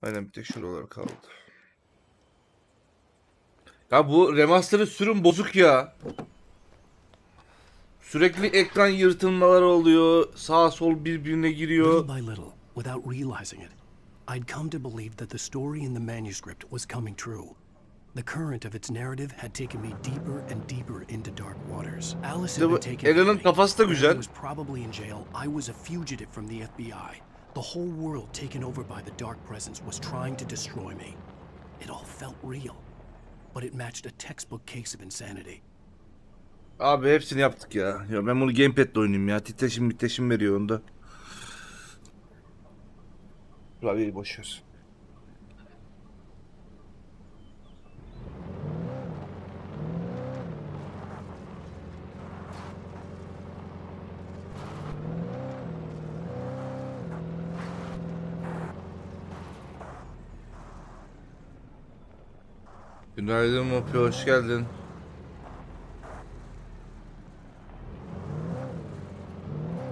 Aynen, bir tek şuralar kaldı. Ya bu remaster'ı sürüm bozuk ya. Sürekli ekran yırtılmaları oluyor. Sağ sol birbirine giriyor. Little by little, without realizing it, I'd come to believe that the story in the manuscript was coming true. The current of its narrative had taken me deeper and deeper into dark waters. Alice Bir de had bu been taken from Alan'ın me. kafası da Mary güzel. was probably in jail. I was a fugitive from the FBI. The whole world taken over by the dark presence was trying to destroy me. It all felt real, but it matched a textbook case of insanity. Abi hepsini yaptık ya. Ya ben bunu gamepad'le oynayayım ya. Titreşim veriyor onda. Klavyeyi boşver. Günaydın Mopi, hoş geldin.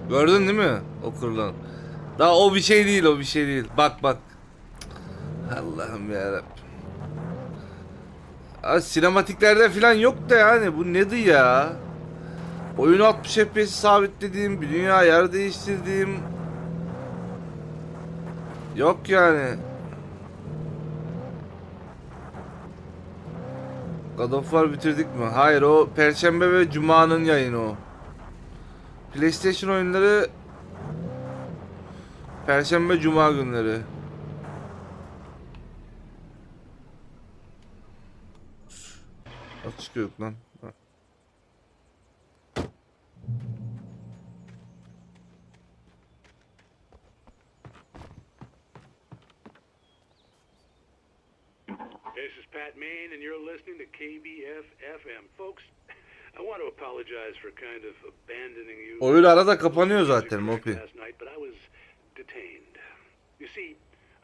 Gördün değil mi o kurulan? Daha o bir şey değil, o bir şey değil. Bak bak. Allah'ım yarabbim. Abi sinematiklerde falan yok da yani bu nedir ya? Oyunu 60 FPS sabitlediğim, bir dünya yer değiştirdiğim. Yok yani. God of War bitirdik mi? Hayır, o Perşembe ve Cuma'nın yayını o. PlayStation oyunları Perşembe Cuma günleri. Açık yok lan. Ha. This is Pat Main, and you're listening to KBF FM. Folks, I want to apologize for kind of abandoning you. Oyun arada kapanıyor zaten Mopi. Last night, but I was detained. You see,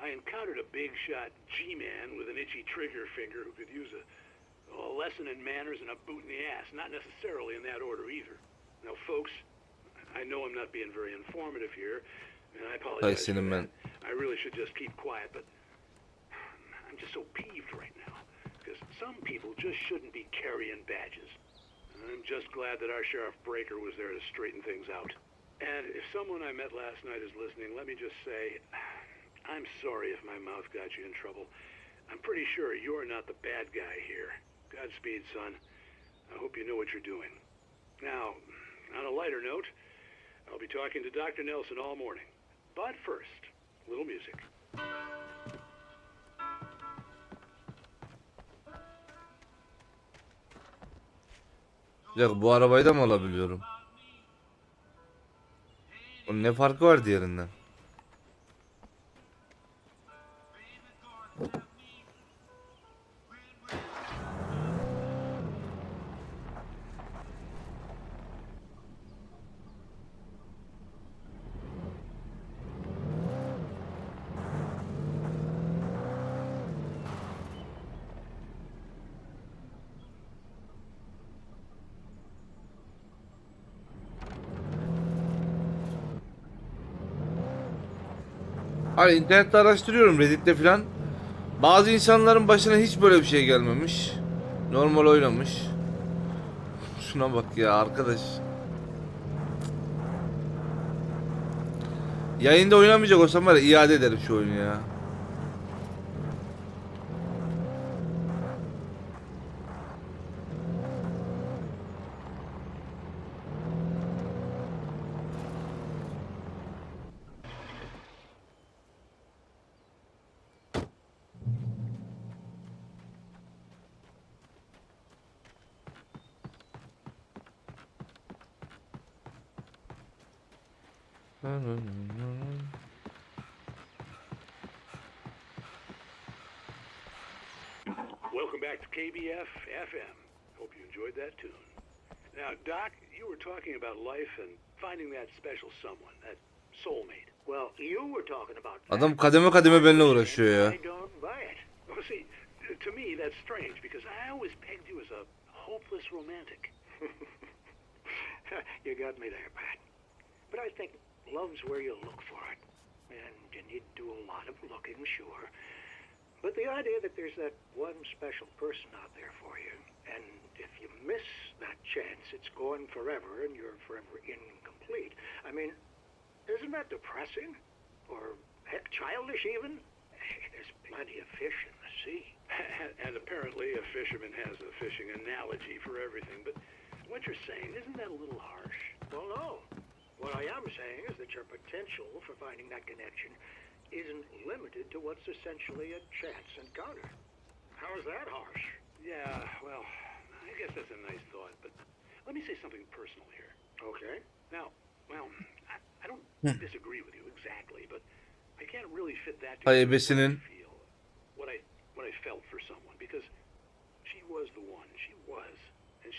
I encountered a big shot G-man with an itchy trigger finger who could use a lesson in manners and a boot in the ass. Not necessarily in that order either. Now, folks, I know I'm not being very informative here, and I apologize for that. I really should just keep quiet, but I'm just so peeved right now, because some people just shouldn't be carrying badges. I'm just glad that our Sheriff Breaker was there to straighten things out. And if someone I met last night is listening, let me just say, I'm sorry if my mouth got you in trouble. I'm pretty sure you're not the bad guy here. Godspeed, son. I hope you know what you're doing. Now, on a lighter note, I'll be talking to Dr. Nelson all morning. But first, a little music. Ya bu arabayı da mı alabiliyorum? Onun ne farkı var diğerinden? Hani internette araştırıyorum, Reddit'te falan. Bazı insanların başına hiç böyle bir şey gelmemiş. Normal oynamış. Şuna bak ya arkadaş. Yayında oynamayacak olsam var ya, iade ederim şu oyunu ya. Welcome back to KBF FM. Hope you enjoyed that tune. Now, Doc, you were talking about life and finding that special someone, that soulmate. Well, you were talking about Adam kademe kademe benimle uğraşıyor ya. I don't buy it. Well, see, to me that's strange because I always pegged you as a hopeless romantic. You got me there, Pat. But I think love's where you look for it. And you need to do a lot of looking, sure. But the idea that there's that one special person out there for you, and if you miss that chance, it's gone forever and you're forever incomplete. I mean, isn't that depressing? Or heck, childish even? There's plenty of fish in the sea. And apparently a fisherman has a fishing analogy for everything, but what you're saying, isn't that a little harsh? Well, no. What I am saying is that your potential for finding that connection isn't limited to what's essentially a chance encounter. How is that harsh? Yeah, well, I guess that's a nice thought, but let me say something personal here. Okay. Now, well, I don't disagree with you exactly, but I can't really fit that Hay together ebesinin. what I felt for someone, because she was the one. She was. And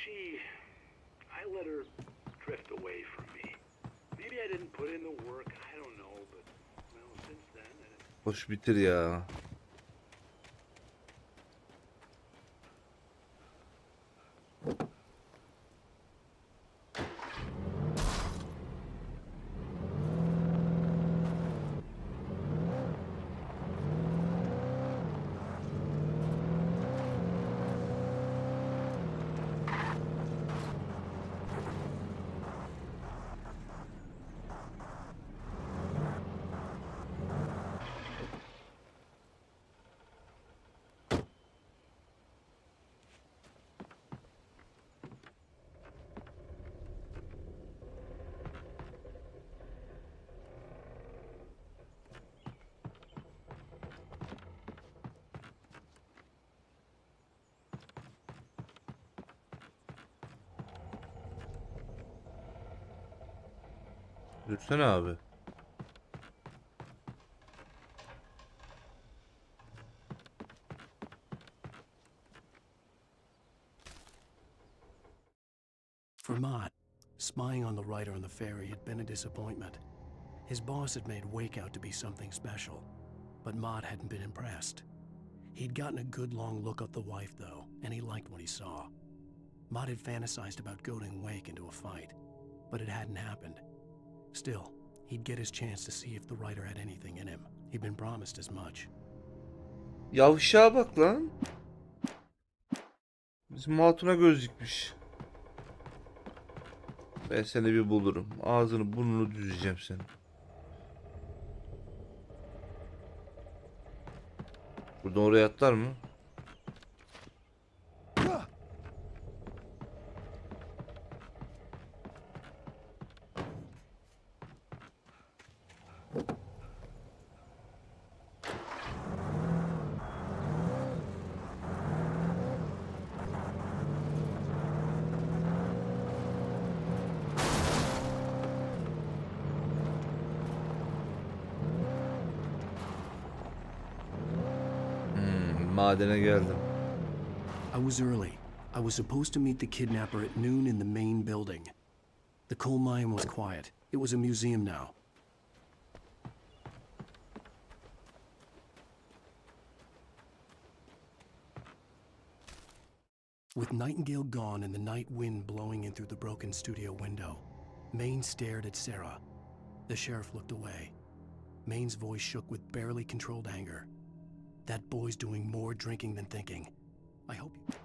I let her drift away from me. Maybe I didn't put in the work, I don't know, but, well, since then... Boş bitir ya. Lütfen abi. For Mott, spying on the writer on the ferry had been a disappointment. His boss had made Wake out to be something special, but Mott hadn't been impressed. He'd gotten a good long look at the wife, though, and he liked what he saw. Mott had fantasized about goading Wake into a fight, but it hadn't happened. Still, he'd get his chance to see if the writer had anything in him. He'd been promised as much. Yavşağa bak lan. Bizim hatuna göz dikmiş. Ben seni bir bulurum. Ağzını burnunu düzeceğim seni. Buradan oraya atlar mı? Madene geldim. I was early. I was supposed to meet the kidnapper at noon in the main building. The coal mine was quiet. It was a museum now. With Nightingale gone and the night wind blowing in through the broken studio window, Maine stared at Sarah. The sheriff looked away. Maine's voice shook with barely controlled anger. That boy's doing more drinking than thinking. I hope you...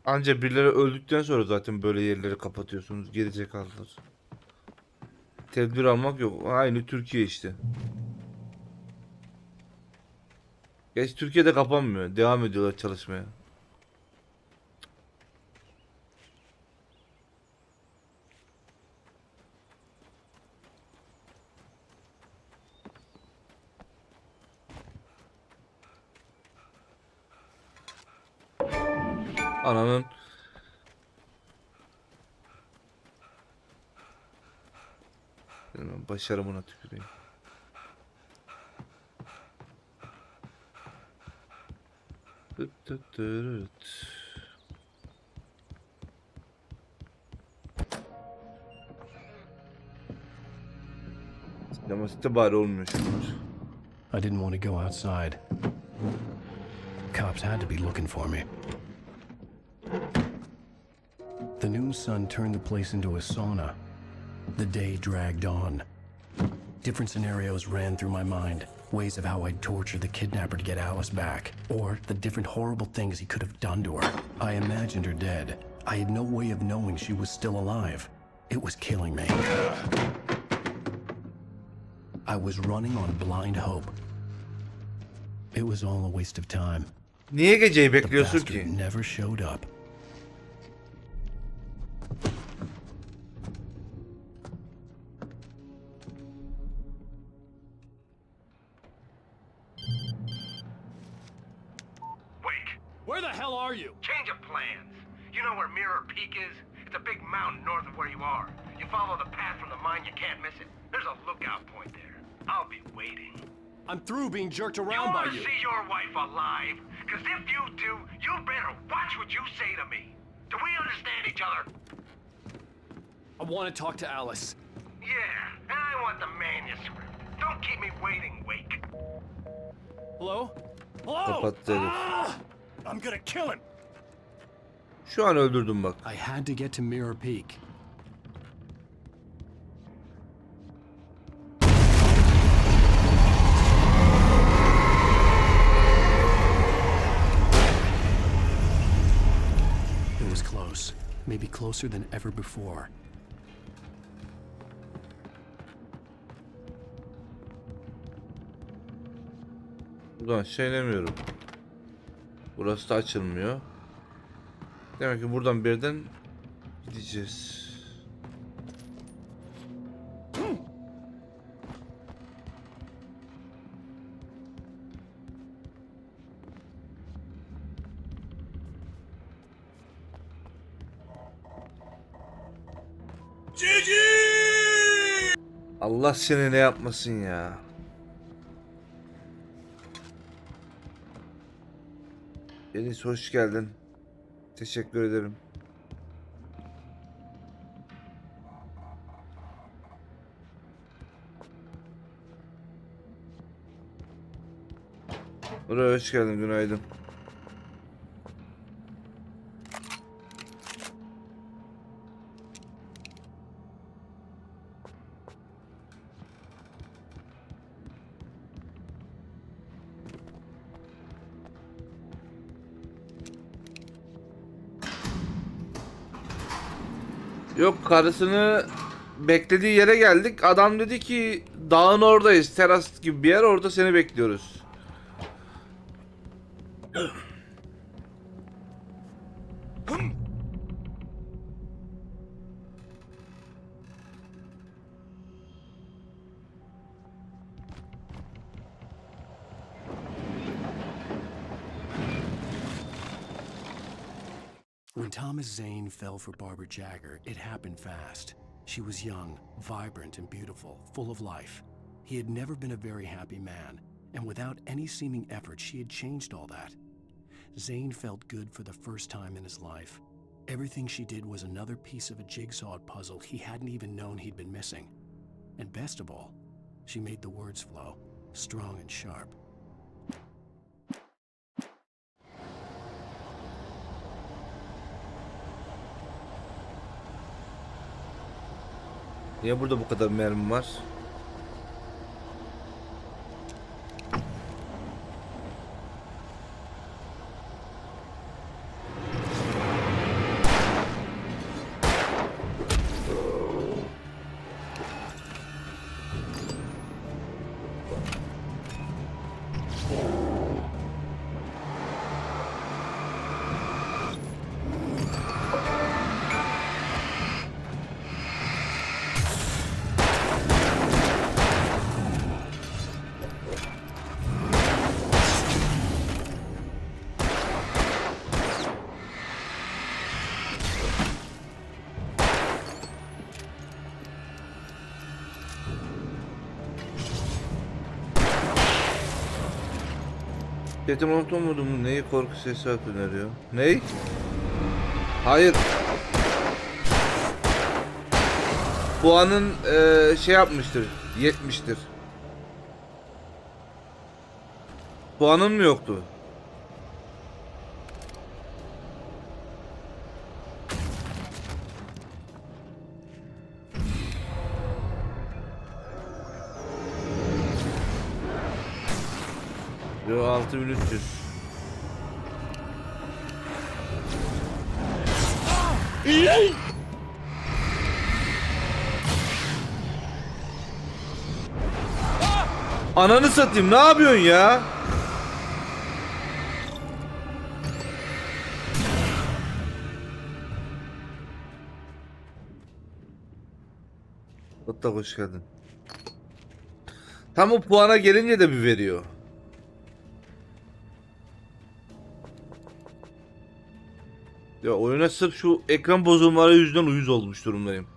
Anca birileri öldükten sonra zaten böyle yerleri kapatıyorsunuz. Gerizekalılar. Tedbir almak yok. Aynı Türkiye işte. Gerçi Türkiye'de kapanmıyor. Devam ediyorlar çalışmaya. Ananın başarımına tüküreyim. Sinematikte bari olmuyor şunlar. I didn't want to go outside. cops had to be looking for me. The noon sun turned the place into a sauna. The day dragged on. Different scenarios ran through my mind. Ways of how I'd torture the kidnapper to get Alice back. Or the different horrible things he could have done to her. I imagined her dead. I had no way of knowing she was still alive. It was killing me. I was running on blind hope. It was all a waste of time. Niye geceyi The bekliyorsun bastard ki? never showed up. Wake, Where the hell are you? change of plans. You know where Mirror Peak is? It's a big mountain north of where you are. You follow the path from the mine, you can't miss it. There's a lookout point there. I'll be waiting. I'm through being jerked You around by want to you. see your wife alive? Because if you do, you better watch what you say to me. Do we understand each other? I want to talk to Alice. Yeah, and I want the manuscript. Don't keep me waiting, Wake. Hello? Hello? Kapattı herif. I'm gonna kill him. Şu an öldürdüm bak. I had to get to Mirror Peak. It was close. Maybe closer than ever before. Buradan şeylemiyorum. Burası da açılmıyor. Demek ki buradan birden gideceğiz. Allah seni ne yapmasın ya. Deniz hoş geldin. Teşekkür ederim. Buraya hoş geldin, günaydın. Yok, karısını beklediği yere geldik. Adam dedi ki dağın oradayız. Teras gibi bir yer, orada seni bekliyoruz. When Thomas Zane fell for Barbara Jagger, it happened fast. She was young, vibrant, and beautiful, full of life. He had never been a very happy man, and without any seeming effort, she had changed all that. Zane felt good for the first time in his life. Everything she did was another piece of a jigsaw puzzle he hadn't even known he'd been missing. And best of all, she made the words flow, strong and sharp. Niye burada bu kadar mermi var? Dedim unutamadım. Neyi korku sesi öneriyor? Ney? Hayır. Puanın şey yapmıştır. 70'tir. Puanın mı yoktu? Yo 6300. Ananı satayım, ne yapıyorsun ya? Hatta hoş geldin. Tam o puana gelince de bir veriyor. Ya oyuna sırf şu ekran bozulmaları yüzünden uyuz olmuş durumdayım.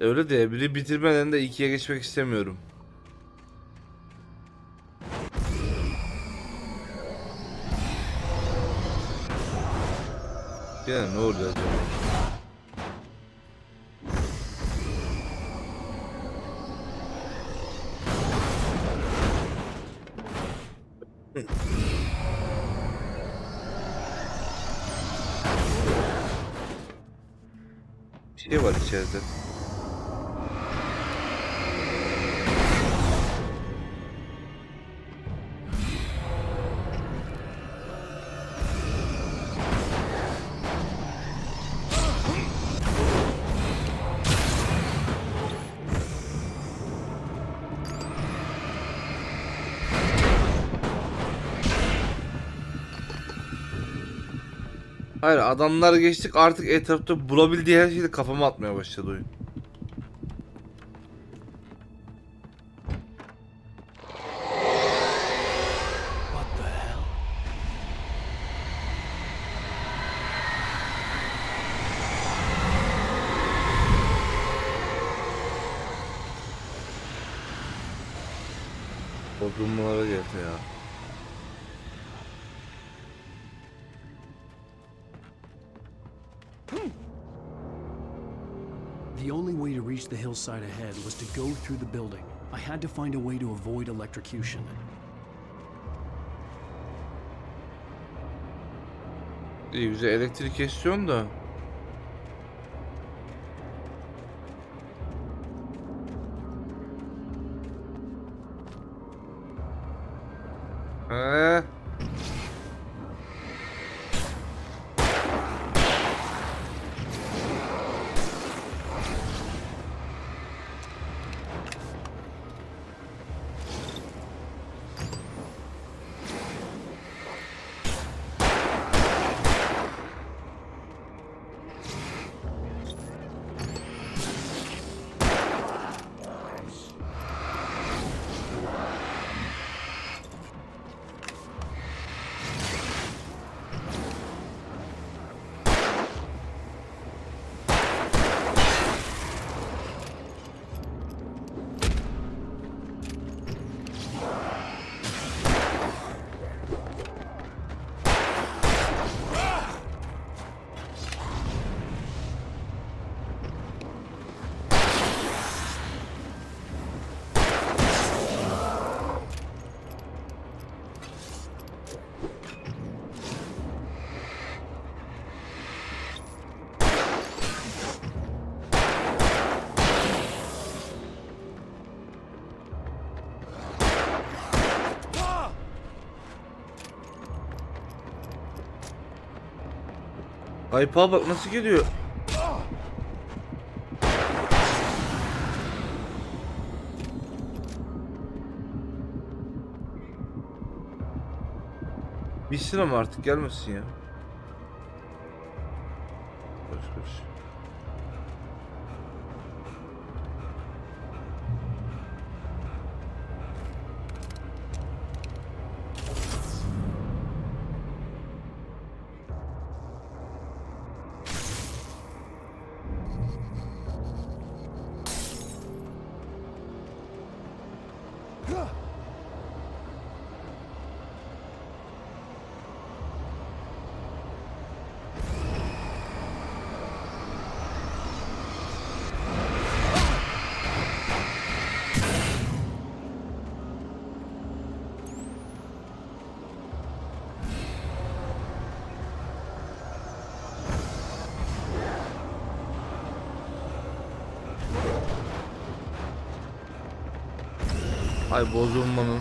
Öyle de biri bitirmeden de ikiye geçmek istemiyorum. Ya ne oldu acaba? Bir şey var içeride. Hayır, adamlar geçtik, artık etrafta bulabildiği her şeyi de kafama atmaya başladı oyun. What the hell? Bozulmalara geldi ya. The only way to reach the hillside ahead was to go through the building. I had to find a way to avoid electrocution. İyi güzel elektrik kesiyorsun da. He. Kaypağa bak nasıl geliyor. Bitsin ama artık gelmesin ya. Koş koş. Ay bozulmanın.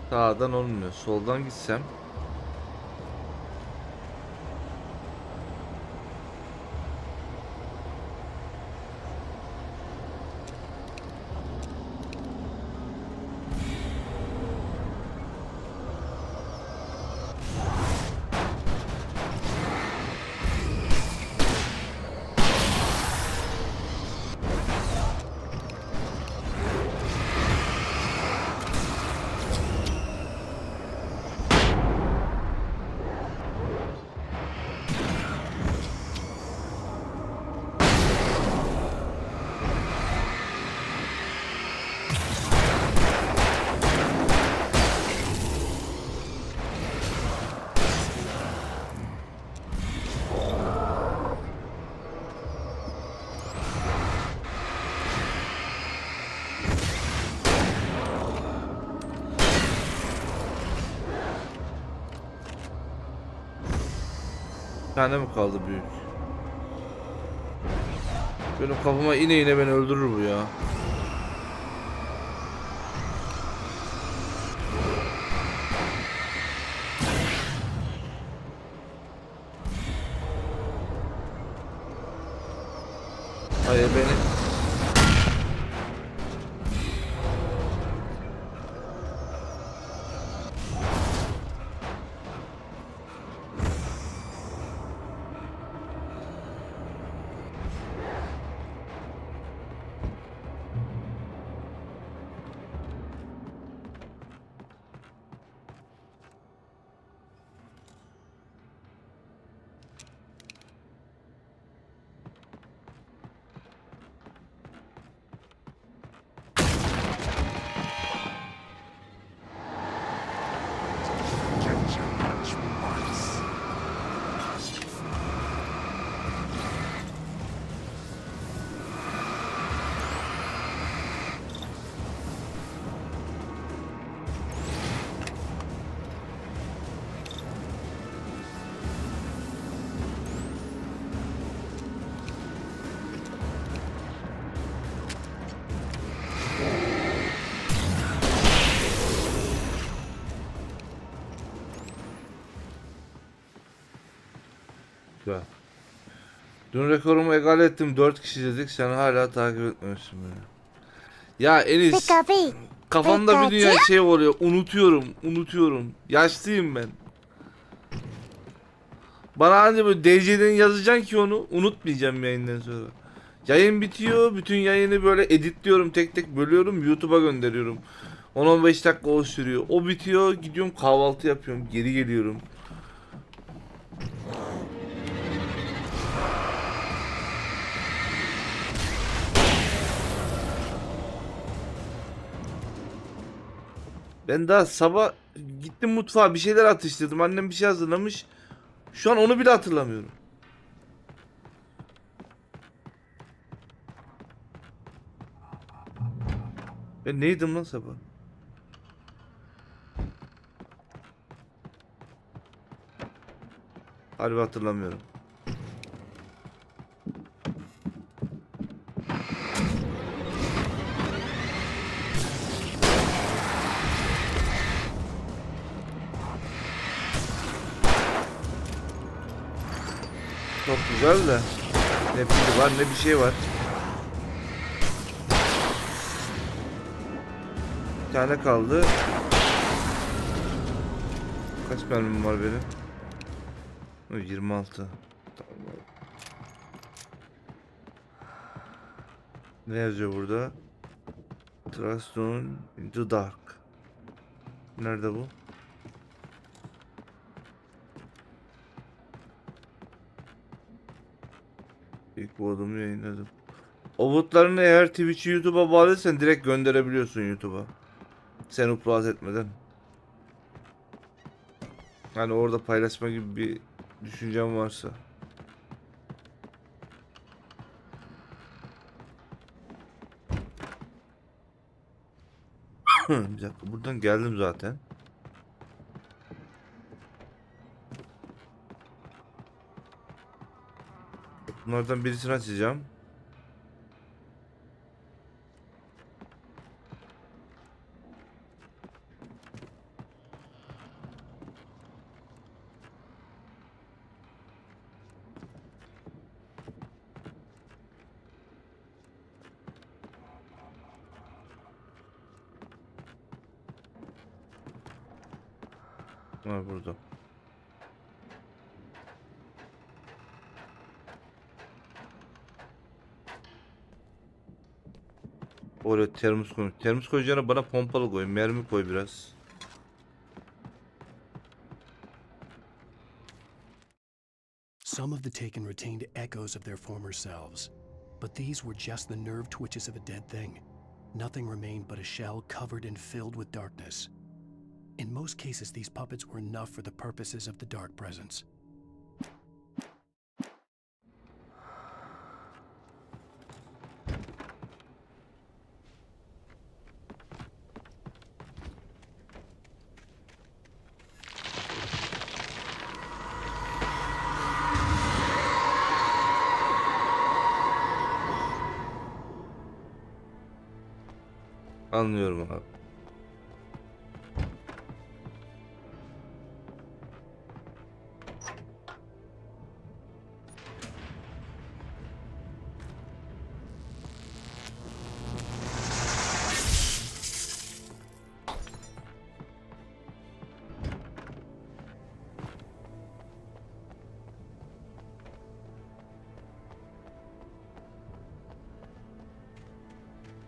Sağdan olmuyor. Soldan gitsem. Bir tane mi kaldı büyük? Benim kafama yine beni öldürür bu ya. Hayır beni. Güzel. Dün rekorumu egal ettim. 4 kişi dedik. Sen hala takip etmemişsin beni. Ya Enis, kafamda bir dünya şey oluyor. Unutuyorum. Yaşlıyım ben. Bana anca böyle DC'den yazacaksın ki onu unutmayacağım yayından sonra. Yayın bitiyor. Bütün yayını böyle editliyorum. Tek tek bölüyorum. YouTube'a gönderiyorum. 10-15 dakika o sürüyor. O bitiyor. Gidiyorum kahvaltı yapıyorum. Geri geliyorum. Ben daha sabah gittim mutfağa bir şeyler atıştırdım. Annem bir şey hazırlamış. Şu an onu bile hatırlamıyorum. Ben neydim lan sabah? Harbi hatırlamıyorum. Çok güzel de. Ne pili var ne bir şey var. Bir tane kaldı. Kaç mermim var benim? 26. Tamam. Ne yazıyor burada? Trust on into dark. Nerede bu? İlk bu adımı yayınladım. O botlarını eğer Twitch'i YouTube'a bağlıysan direkt gönderebiliyorsun YouTube'a. Sen upload etmeden. Hani orada paylaşma gibi bir düşüncem varsa. Bir dakika buradan geldim zaten. Bunlardan birisini açacağım. Var burada. Oraya termos koy. Termos koyacağına bana pompalı koy. Mermi koy biraz. Some of the taken retained echoes of their former selves, but these were just the nerve twitches of a dead thing. Nothing remained but a shell covered and filled with darkness. In most cases, these puppets were enough for the purposes of the dark presence. Anlıyorum abi.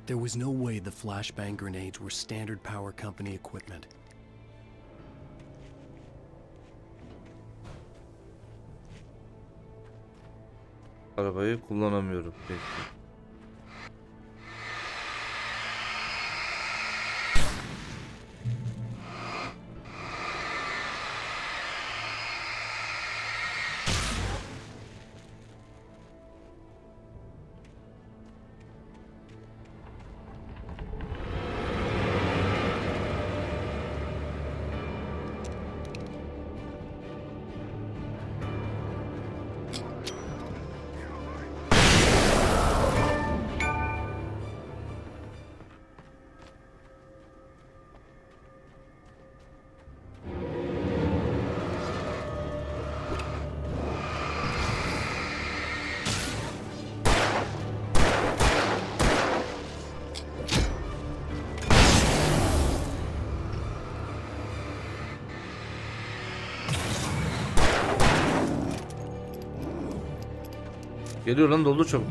There was no way the flashbang grenades were standard power company equipment. Arabayı kullanamıyorum. Peki. Geliyor lan, doldu çabuk.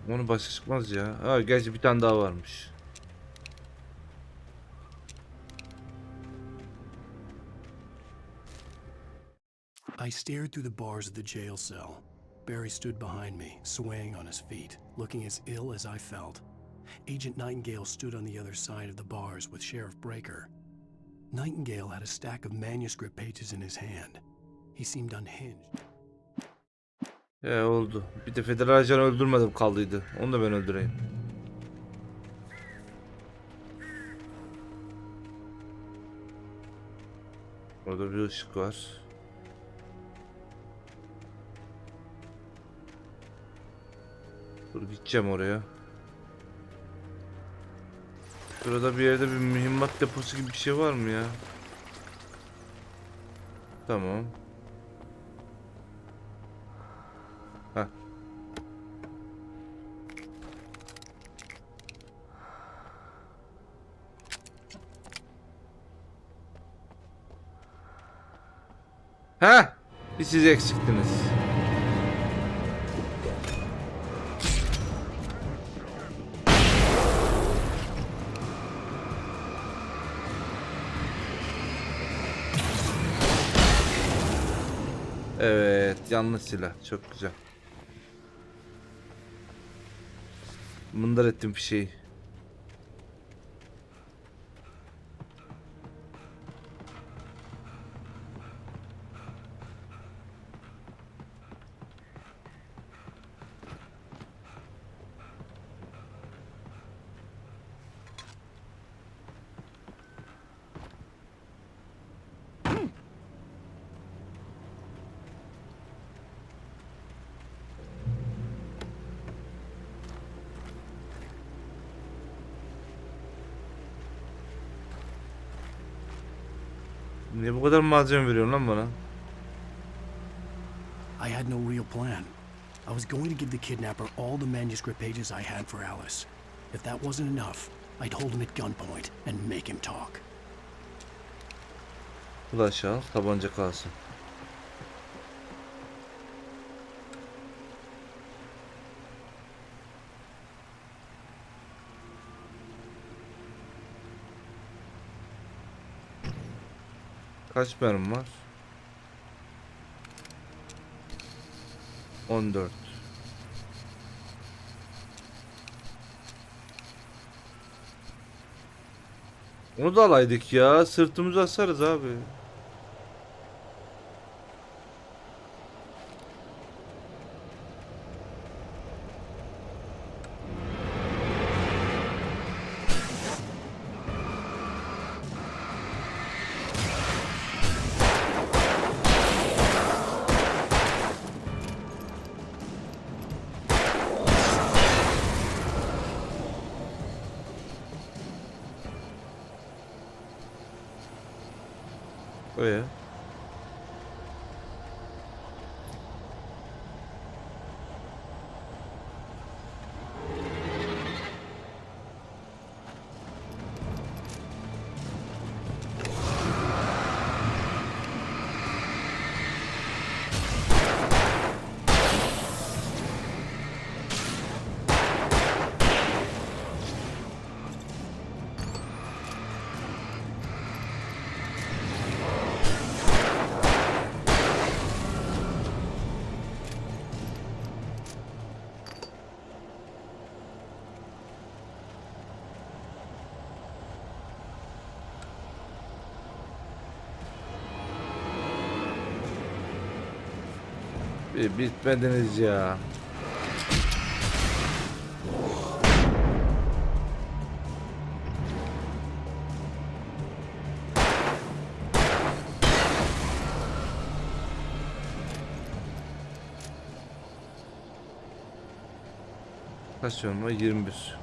Onu başka çıkmaz ya. Ha, gerçi bir tane daha varmış. I stared through the bars of the jail cell. Barry stood behind me, swaying on his feet, looking as ill as I felt. Agent Nightingale stood on the other side of the bars with Sheriff Breaker. Nightingale had a stack of manuscript pages in his hand. He seemed unhinged. Oldu. Bir de federal ajanı öldürmedim kaldıydı. Onu da ben öldüreyim. Orada bir ışık var. Dur, gideceğim oraya. Şurada bir yerde bir mühimmat deposu gibi bir şey var mı ya? Tamam. Heh. Heh! Bir siz eksiktiniz. Evet, yanlış silah. Çok güzel. Mındar ettim fişeği. Niye bu kadar malzeme veriyorsun lan bana? I had no real plan. I was going to give the kidnapper all the manuscript pages I had for Alice. If that wasn't enough, I'd hold him at gunpoint and make him talk. Ulaş al, tabanca kalsın. Kaç mermim var? 14. Onu da alaydık ya. Sırtımızı asarız abi. Öyle. Bitmediniz ya. Kaç yön var? 21.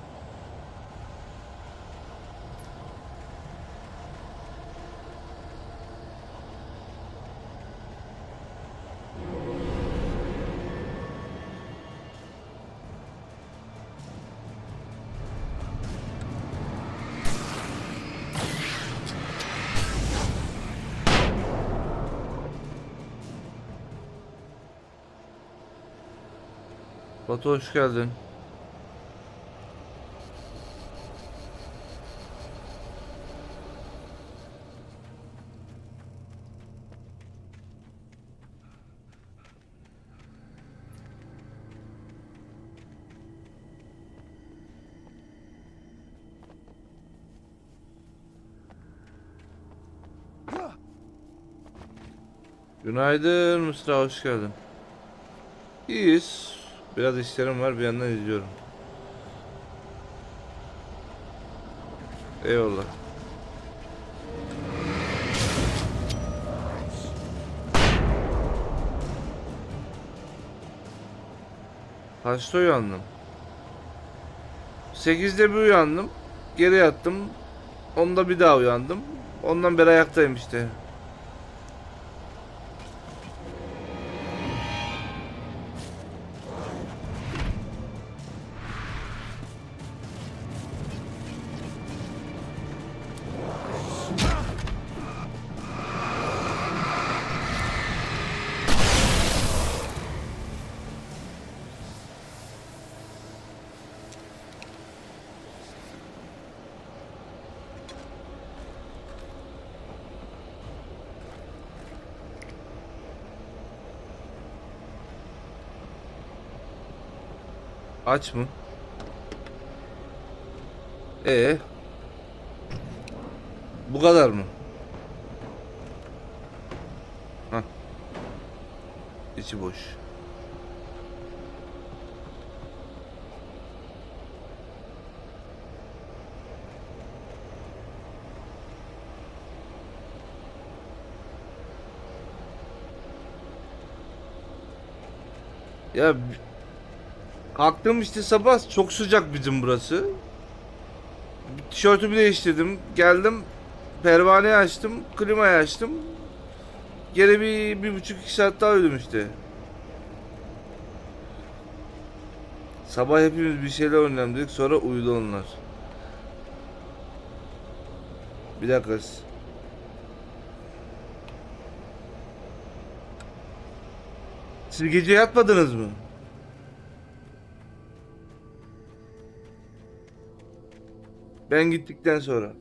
Batu hoş geldin. Günaydın Mısra, hoş geldin. İyiyiz. Biraz işlerim var, bir yandan izliyorum. Eyvallah. Kaçta uyandım? 8'de bir uyandım. Geri yattım. Onda bir daha uyandım. Ondan beri ayaktayım işte. Aç mı? Bu kadar mı? Hah. İçi boş. Ya kalktım işte sabah, çok sıcak bizim burası. Tişörtümü değiştirdim, geldim, pervaneyi açtım, klimayı açtım. Gene bir buçuk iki saat daha uyudum işte. Sabah hepimiz bir şeyler oynayalım dedik, sonra uyudu onlar. Bir dakika. Siz gece yatmadınız mı? Ben gittikten sonra.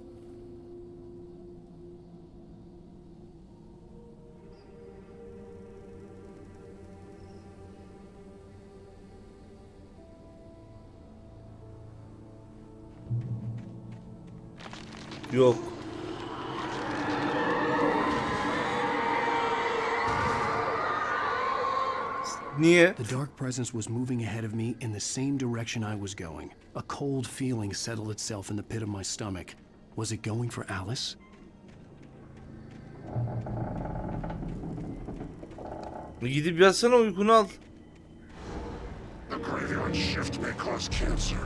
Yok. Niye? The dark presence was moving ahead of me in the same direction I was going. A cold feeling settled itself in the pit of my stomach. Was it going for Alice? Gidip yatsana, uykunu al. The graveyard shift may cause cancer.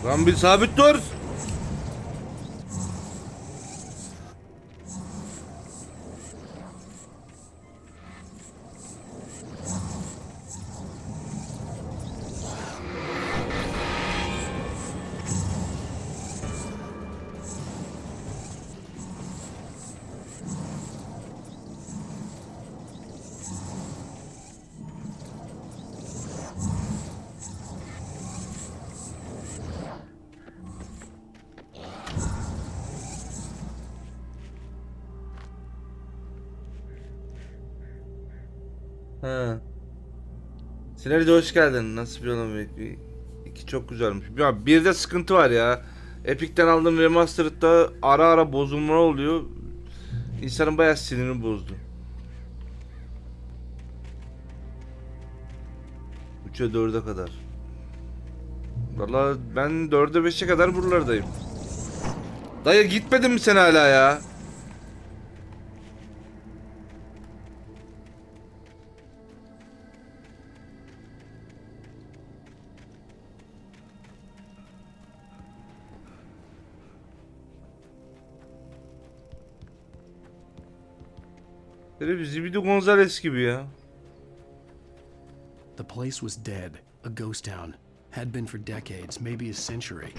Lan bir sabit dur. He. Sinerji hoş geldin. Nasıl bir oyun? İki çok güzelmiş. Ya bir de sıkıntı var ya. Epic'ten aldığım Remastered'da ara ara bozulma oluyor. İnsanın bayağı sinirini bozdu. 3'e 4'e kadar. Vallahi ben 4'e 5'e kadar buralardayım. Dayı gitmedin mi sen hala ya? Böyle bir Zibidi Gonzales gibi ya. The place was dead, a ghost town. Had been for decades, maybe a century.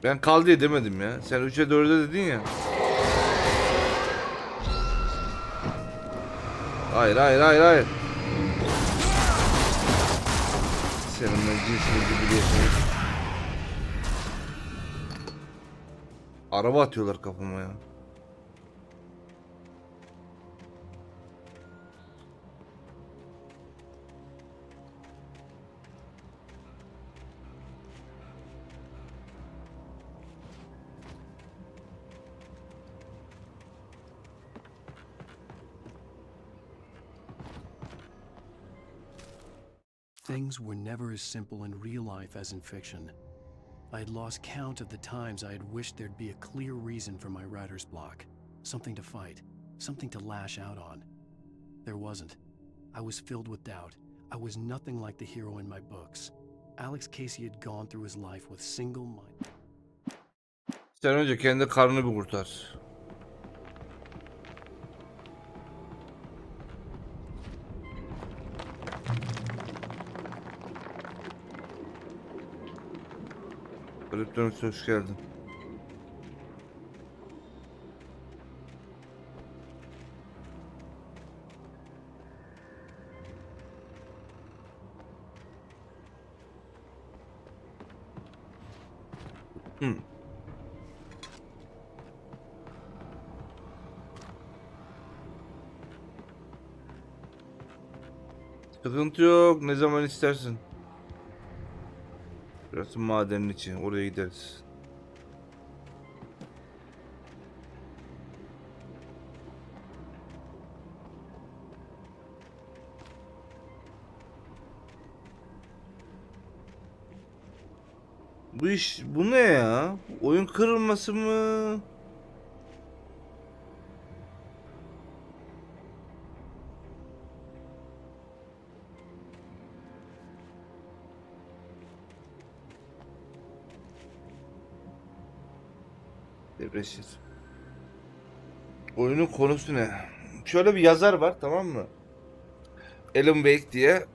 Ben kal diye demedim ya. Sen 3'e 4'e dedin ya. Hayır hayır hayır hayır. Senin ben cinsini biliyorsunuz. Araba atıyorlar kafama ya. Things were never as simple in real life as in fiction. I had lost count of the times I had wished there'd be a clear reason for my writer's block. Something to fight, something to lash out on. There wasn't. I was filled with doubt. I was nothing like the hero in my books. Alex Casey had gone through his life with single mind. Sen önce kendi karnını bir kurtar. Ölüp hoş geldin. Sıkıntı yok. Ne zaman istersin. Burası madenin içi. Oraya gideriz. Bu ne ya? Oyun kırılması mı? Depreşir. Oyunun konusu ne? Şöyle bir yazar var, tamam mı? Alan Wake diye.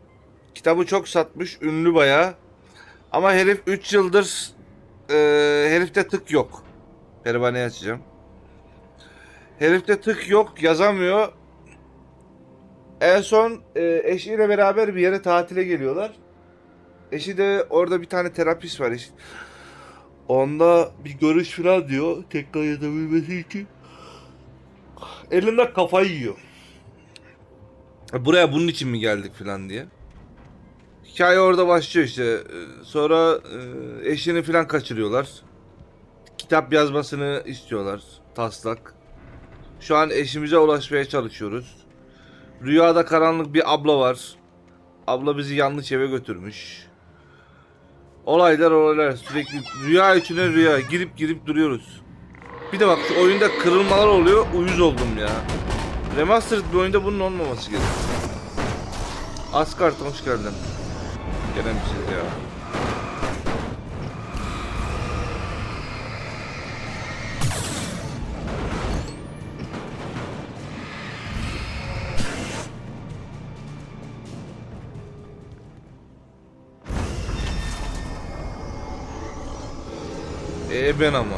Kitabı çok satmış, ünlü bayağı. Ama herif 3 yıldır herifte tık yok. Pervaneyi açacağım. Herifte tık yok, yazamıyor. En son eşiyle beraber bir yere tatile geliyorlar. Eşi de orada bir tane terapist var. Onda bir görüş falan diyor. Tekrar yazabilmesi için. Elinde kafayı yiyor. Buraya bunun için mi geldik falan diye. Hikaye orada başlıyor işte. Sonra eşini falan kaçırıyorlar. Kitap yazmasını istiyorlar. Taslak. Şu an eşimize ulaşmaya çalışıyoruz. Rüyada karanlık bir abla var. Abla bizi yanlış eve götürmüş. Olaylar sürekli rüya içine rüya girip duruyoruz. Bir de bak şu oyunda kırılmalar oluyor, uyuz oldum ya. Remastered bir oyunda bunun olmaması gerekiyor. Asgard hoş geldin. Gelen bir şey ya. Ben ama.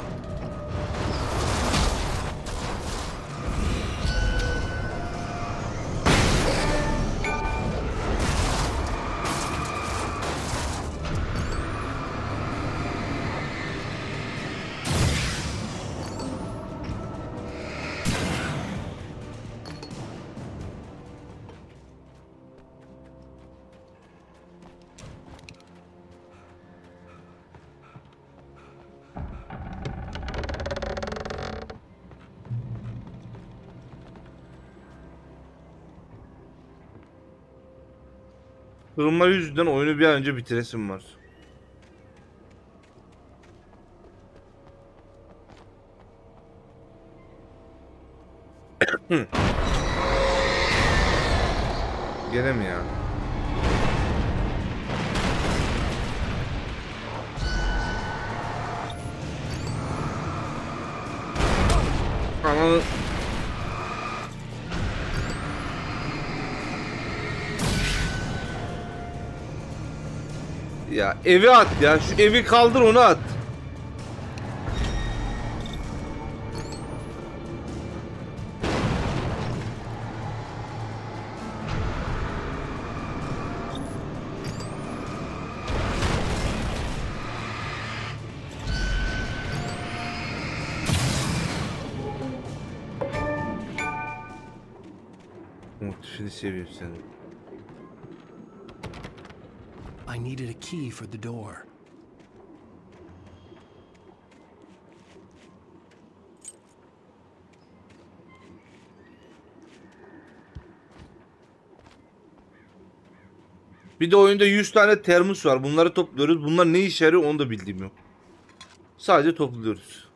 Kırılma yüzünden oyunu bir an önce bitiresim var. Gene mi ya? Ananı... Ya evi at ya. Şu evi kaldır, onu at. Şimdi seviyorum seni. I needed a key for the door. Bir de oyunda 100 tane termos var. Bunları topluyoruz. Bunlar ne işe yarıyor onu da bildiğim yok. Sadece topluyoruz.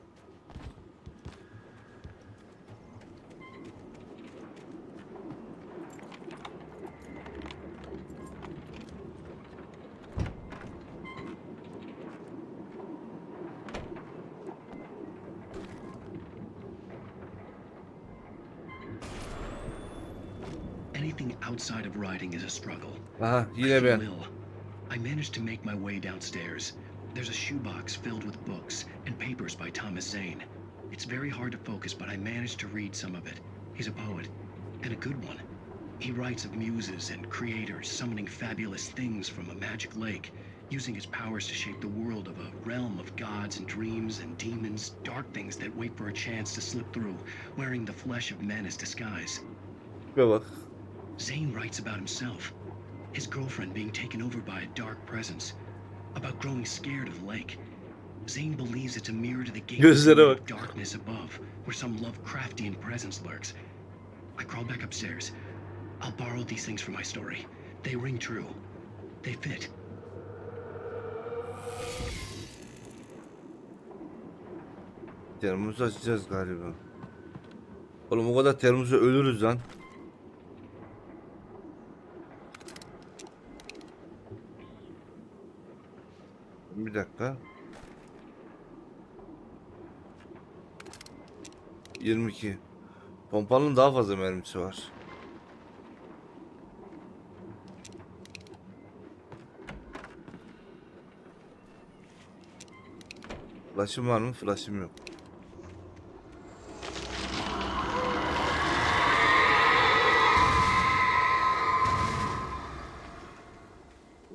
Anything outside of writing is a struggle. Aha, I yine feel ben. ill. I managed to make my way downstairs. There's a shoebox filled with books and papers by Thomas Zane. It's very hard to focus, but I managed to read some of it. He's a poet, and a good one. He writes of muses and creators summoning fabulous things from a magic lake, using his powers to shape the world of a realm of gods and dreams and demons, dark things that wait for a chance to slip through, wearing the flesh of men as disguise. Ve bak. Zane writes about himself. his girlfriend being taken over by a dark presence, about growing scared of the lake. Zane believes it's a mirror to the Gözlere gateway bak. of darkness above, where some Lovecraftian presence lurks. I crawl back upstairs. I'll borrow these things for my story. They ring true. They fit. Termos açacağız galiba. Oğlum o kadar termosa ölürüz lan. Bir dakika. 22. Pompalının daha fazla mermisi var. Flash'ım var mı? Flash'ım yok.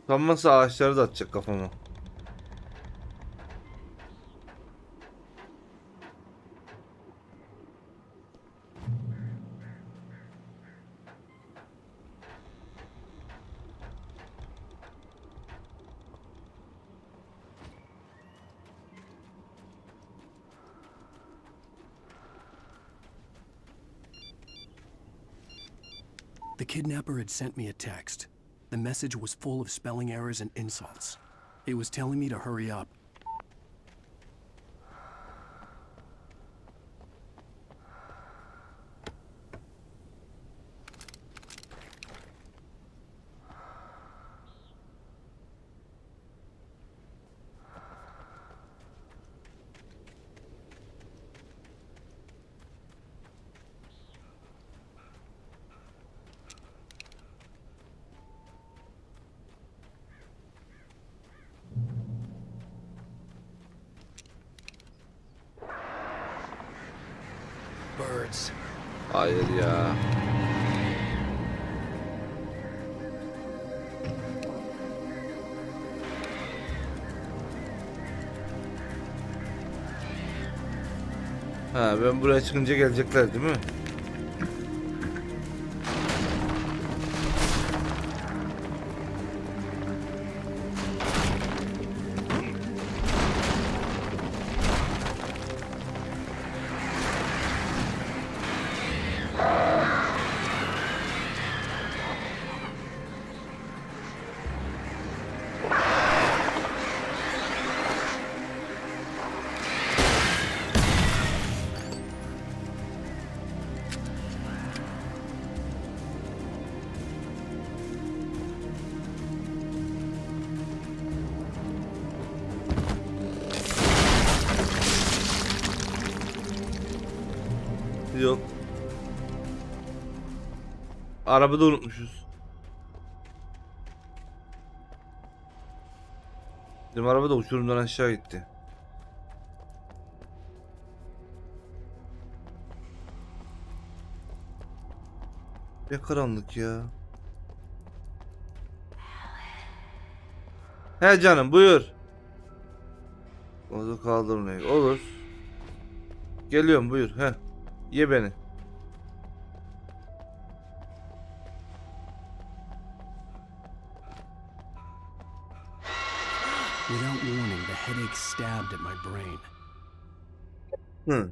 Utanmazsa ağaçları da atacak kafama. The kidnapper had sent me a text. The message was full of spelling errors and insults. It was telling me to hurry up. Birds. Hayır ya. Ha, ben buraya çıkınca gelecekler değil mi? Yok. Arabada unutmuşuz. Bizim araba da uçurumdan aşağı gitti. Ne karanlık ya. He canım buyur. Onu kaldırmayın. Olur. Geliyorum buyur. He. Ye beni. Without warning, the headache stabbed at my brain. Hı.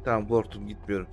Tamam korktum gitmiyorum.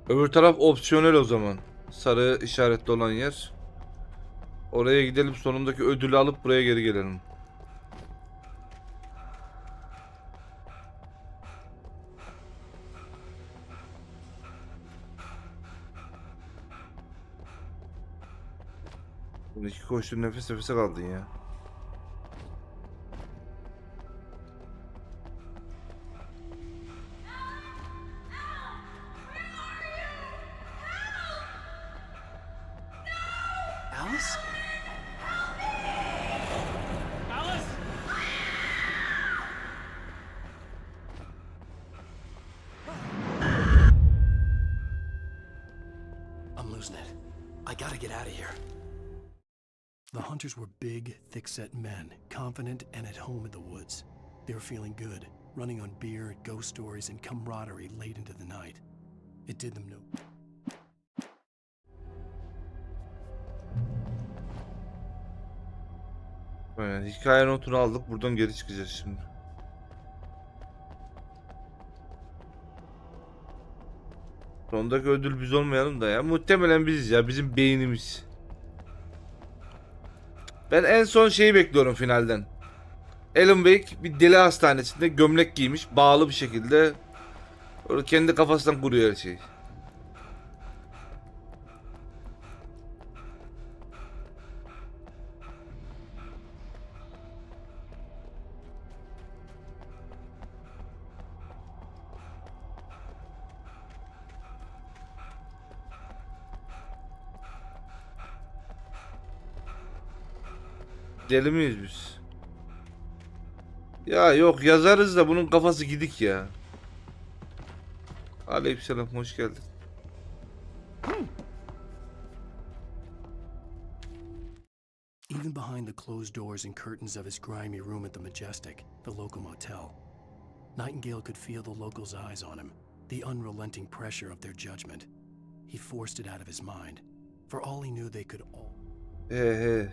Öbür taraf opsiyonel o zaman. Sarı işaretli olan yer. Oraya gidelim, sonundaki ödülü alıp buraya geri gelelim. Bunu iki koştun nefes nefese kaldın ya. Alice? Alice! I'm losing it. I gotta get out of here. The hunters were big, thick-set men, confident and at home in the woods. They were feeling good, running on beer, ghost stories, and camaraderie late into the night. It did them no... Aynen, hikaye notunu aldık. Buradan geri çıkacağız şimdi. Sondaki ödül biz olmayalım da ya. Muhtemelen biziz ya. Bizim beynimiz. Ben en son şeyi bekliyorum finalden. Alan Wake bir deli hastanesinde gömlek giymiş. Bağlı bir şekilde. Öyle kendi kafasından kuruyor her şeyi. Deli miyiz biz? Ya yok, yazarız da bunun kafası gidik ya. Aleykümselam, hoş geldin. Even behind the closed doors and curtains of his grimy room at the Majestic, the local motel, Nightingale could feel the locals' eyes on him, the unrelenting pressure of their judgment. He forced it out of his mind. For all he knew, they could all... He.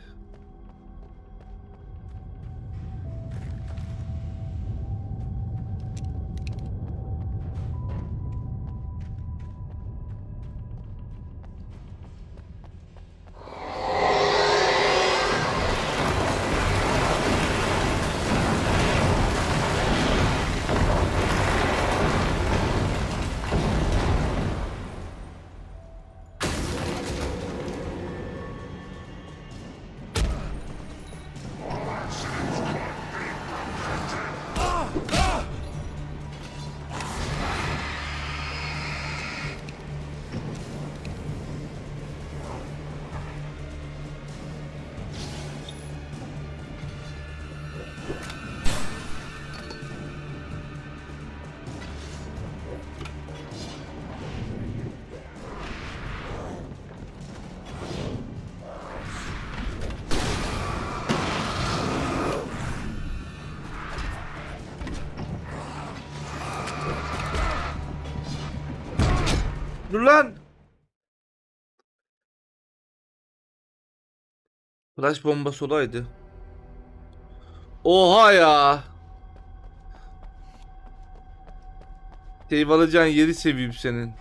Dur lan. Flash bombası olaydı. Oha ya. Save alacağın yeri seveyim senin.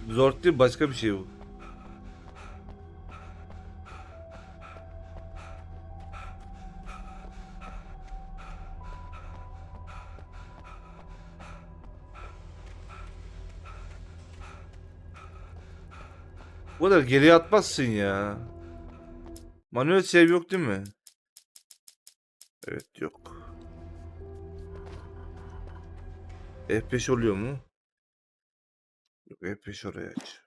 Zor değil, başka bir şey bu. Bu kadar geriye atmazsın ya. Manuel save yok değil mi? Evet, yok. F5 oluyor mu? Yok, F5 oraya aç.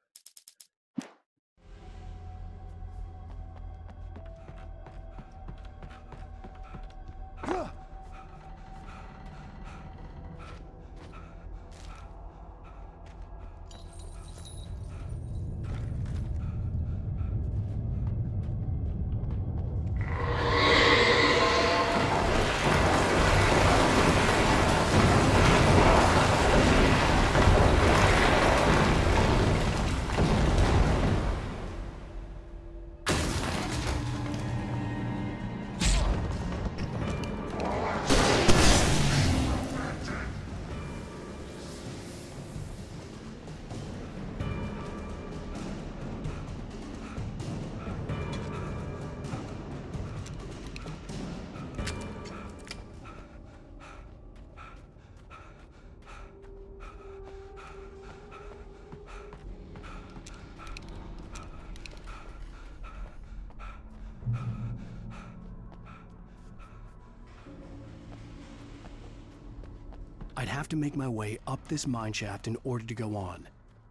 I'd have to make my way up this mine shaft in order to go on.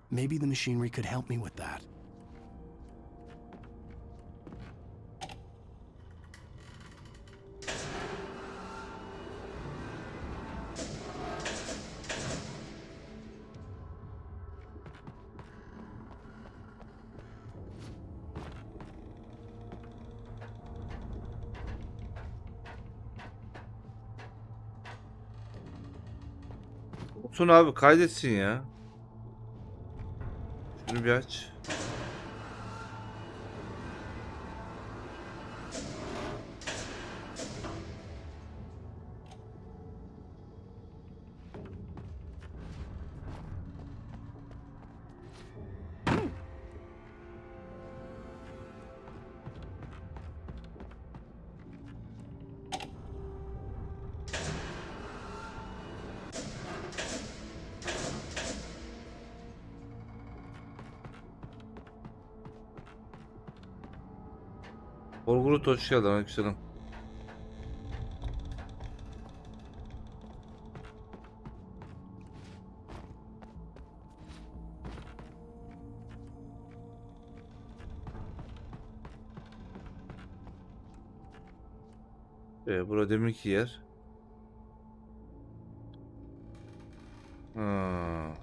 Maybe the machinery could help me with that. Olsun abi, kaydetsin ya. Şunu bir aç. Olgurut hoş geldin. Aleykümselam. Burada deminki yer. Ha.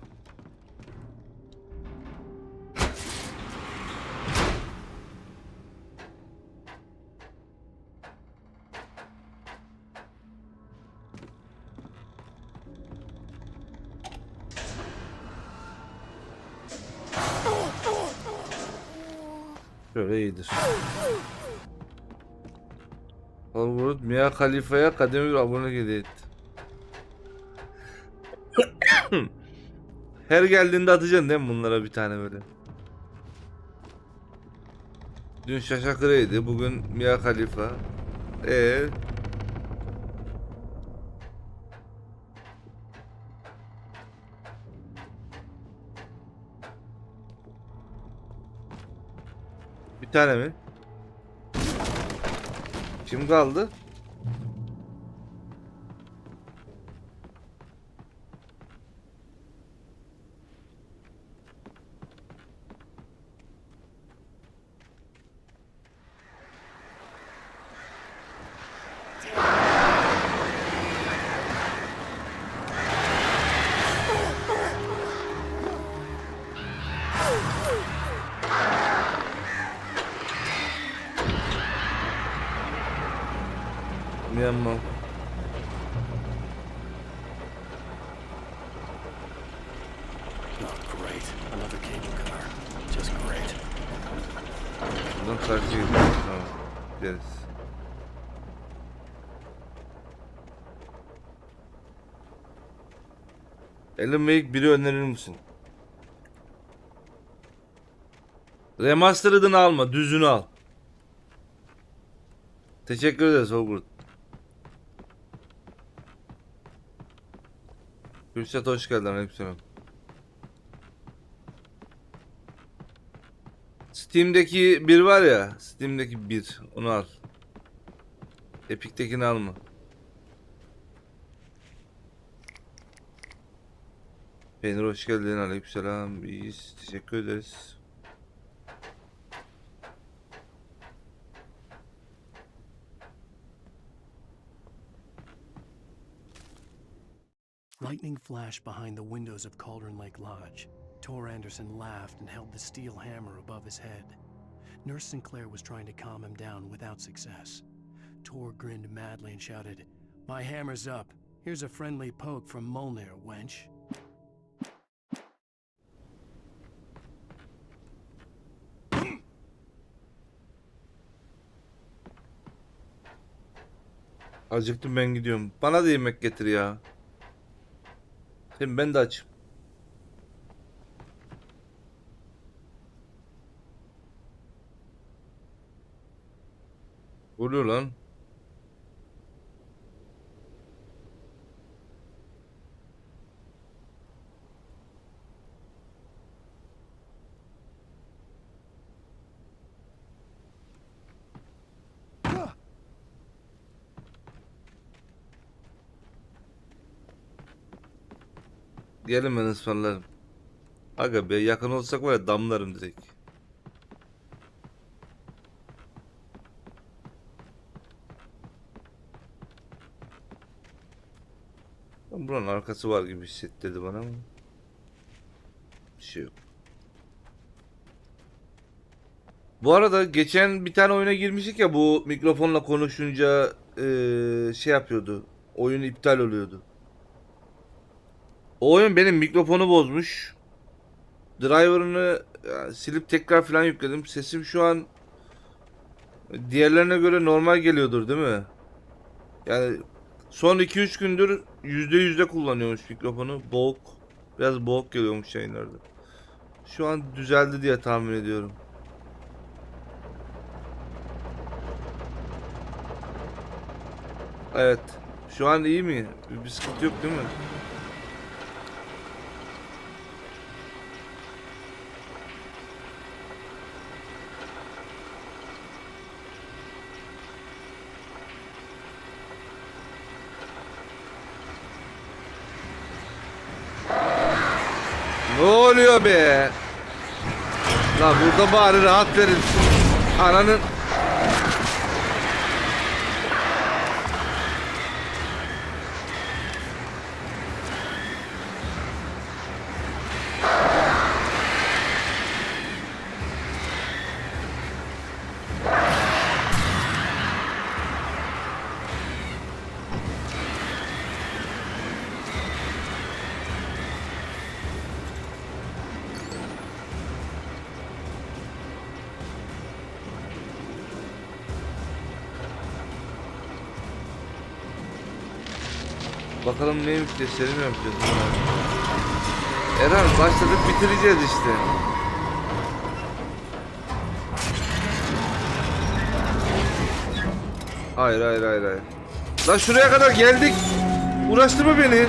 Şöyle iyidir. Olgurut Mia Khalifa'ya kademe bir abone hediye etti. Her geldiğinde atacaksın değil mi bunlara bir tane böyle? Dün Şaşa Kırı'ydı, bugün Mia Khalifa. Bir tane mi? Kim kaldı? Myanmar. Oh, great. Another cable car. Just great. Buradan karşıya gidiyoruz. Tamam. Gideriz. Alan Wake 1'i önerir misin? Remastered'ını alma, düzünü al. Teşekkür ederiz Hogwarts. Gülşat hoş geldin. Aleykümselam. Steam'deki bir var ya, Steam'deki bir, onu al. Epic'tekini alma. Peynir hoş geldin. Aleykümselam. İyiyiz. Teşekkür ederiz. Lightning flashed behind the windows of Cauldron Lake Lodge. Tor Anderson laughed and held the steel hammer above his head. Nurse Sinclair was trying to calm him down without success. Tor grinned madly and shouted, "My hammer's up. Here's a friendly poke from Molnir, wench." Acıktım, ben gidiyorum. Bana da yemek getir ya. Şimdi ben de açım. Oluyor lan. Gelin ben ısmarlarım. Aga be, yakın olsak var ya, damlarım direkt. Buranın arkası var gibi hissettirdi bana ama bir şey yok. Bu arada geçen bir tane oyuna girmiştik ya, bu mikrofonla konuşunca şey yapıyordu. Oyun iptal oluyordu. O oyun benim mikrofonu bozmuş. Driver'ını silip tekrar falan yükledim. Sesim şu an diğerlerine göre normal geliyordur değil mi? Yani son 2-3 gündür %100'de kullanıyormuş mikrofonu. Boğuk. Biraz boğuk geliyormuş yayınlarda. Şu an düzeldi diye tahmin ediyorum. Evet. Şu an iyi mi? Bir sıkıntı yok değil mi? Ne oluyor be? La burada bari rahat verin. Ananın... Bakalım neymiş, gösteri mi yapacağız? Eren, başladık, bitireceğiz işte. Hayır hayır hayır hayır. Lan şuraya kadar geldik. Uğraştırma beni.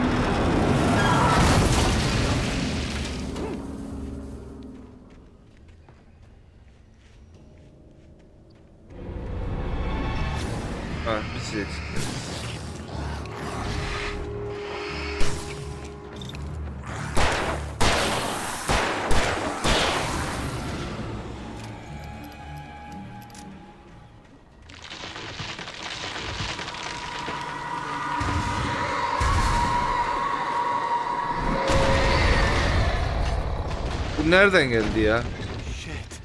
Ha, bir şey eksik. Bu nereden geldi ya? Shit.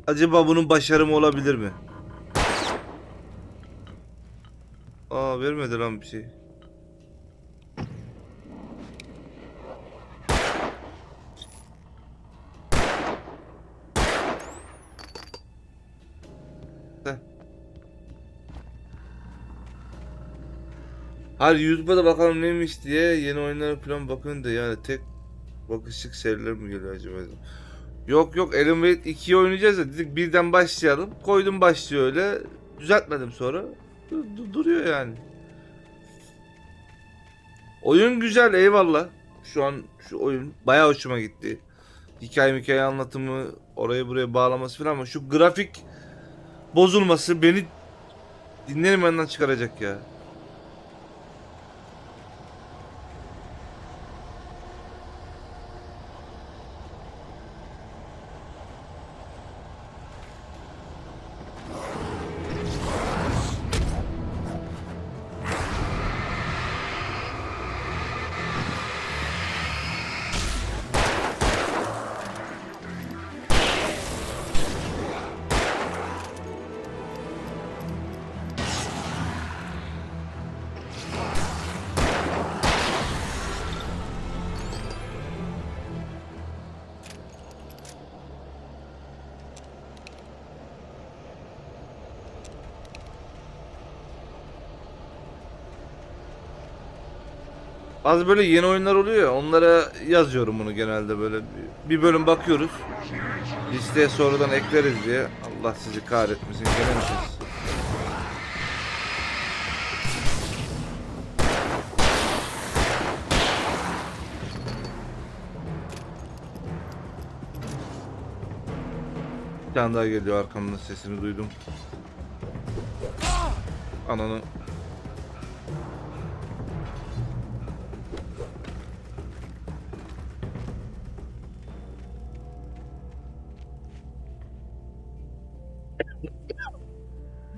Acaba bunun başarımı olabilir mi? Aa, vermedi lan bir şey. Heh. Hadi YouTube'a da bakalım neymiş diye, yeni oyunlara falan bakın da, yani tek bakışlık seriler mi geliyor acaba? Yok yok, Alan Wake 2'yi oynayacağız da dedik birden başlayalım. Koydum başlıyor öyle. Düzeltmedim sonra. Duruyor yani. Oyun güzel, eyvallah. Şu an şu oyun bayağı hoşuma gitti. Hikaye anlatımı, orayı buraya bağlaması falan, ama şu grafik bozulması beni dinlerimden çıkaracak ya. Bazı böyle yeni oyunlar oluyor ya, onlara yazıyorum bunu genelde, böyle bir bölüm bakıyoruz. Listeye sonradan ekleriz diye. Allah sizi kahretmesin, gene mi siz? tane daha geliyor, arkamda sesini duydum. Ananı.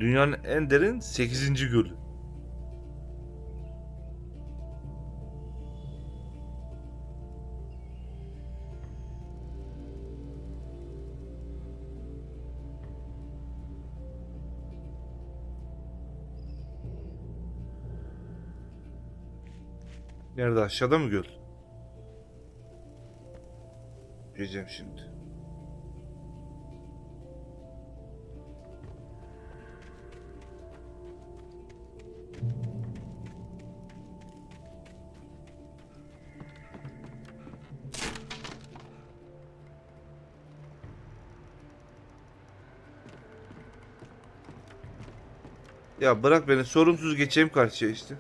Dünyanın en derin 8. gölü. Nerede, aşağıda mı göl? Gireceğim şimdi. Ya bırak beni, sorumsuz geçeyim karşıya işte.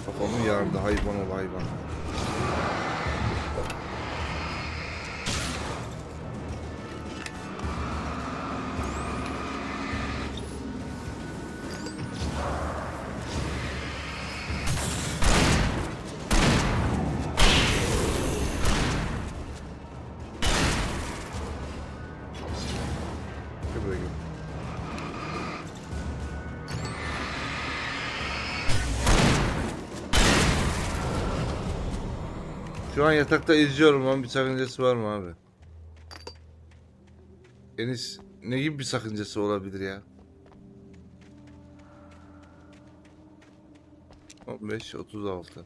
Kafamı yardı, hayvan ol hayvan. Gel buraya gel. Şu an yatakta izliyorum ama bir sakıncası var mı abi? Enis, ne gibi bir sakıncası olabilir ya? 15-36.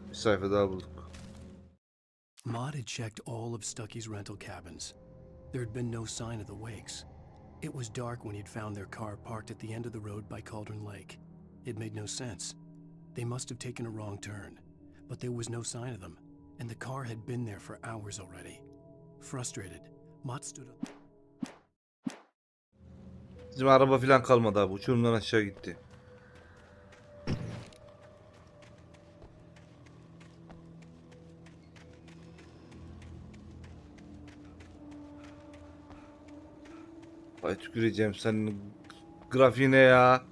Bir sayfa daha bulduk. Maud had checked all of Stucky's rental cabins. There had been no sign of the Wakes. It was dark when he'd found their car parked at the end of the road by Cauldron Lake. It made no sense. They must have taken a wrong turn, but there was no sign of them, and the car had been there for hours already. Frustrated, Maud stood up. Bizim araba falan kalmadı abi. Uçurumdan aşağı gitti. Ay tüküreceğim senin grafiğine ya.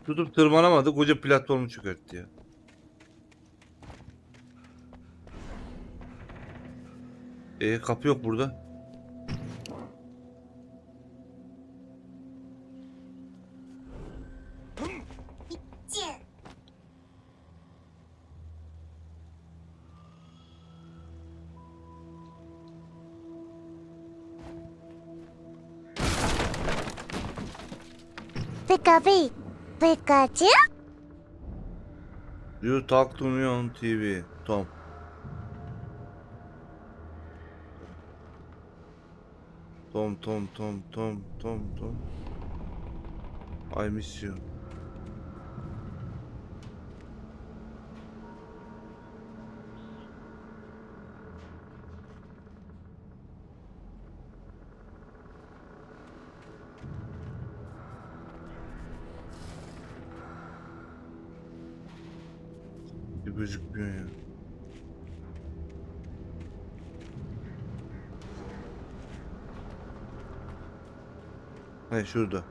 Tutup tırmanamadı, koca platformu çökertti ya. Kapı yok burada. Pikachu? You talk to me on TV. Tom. Tom. I miss you. Gözükmüyor ya. Hayır, şurada.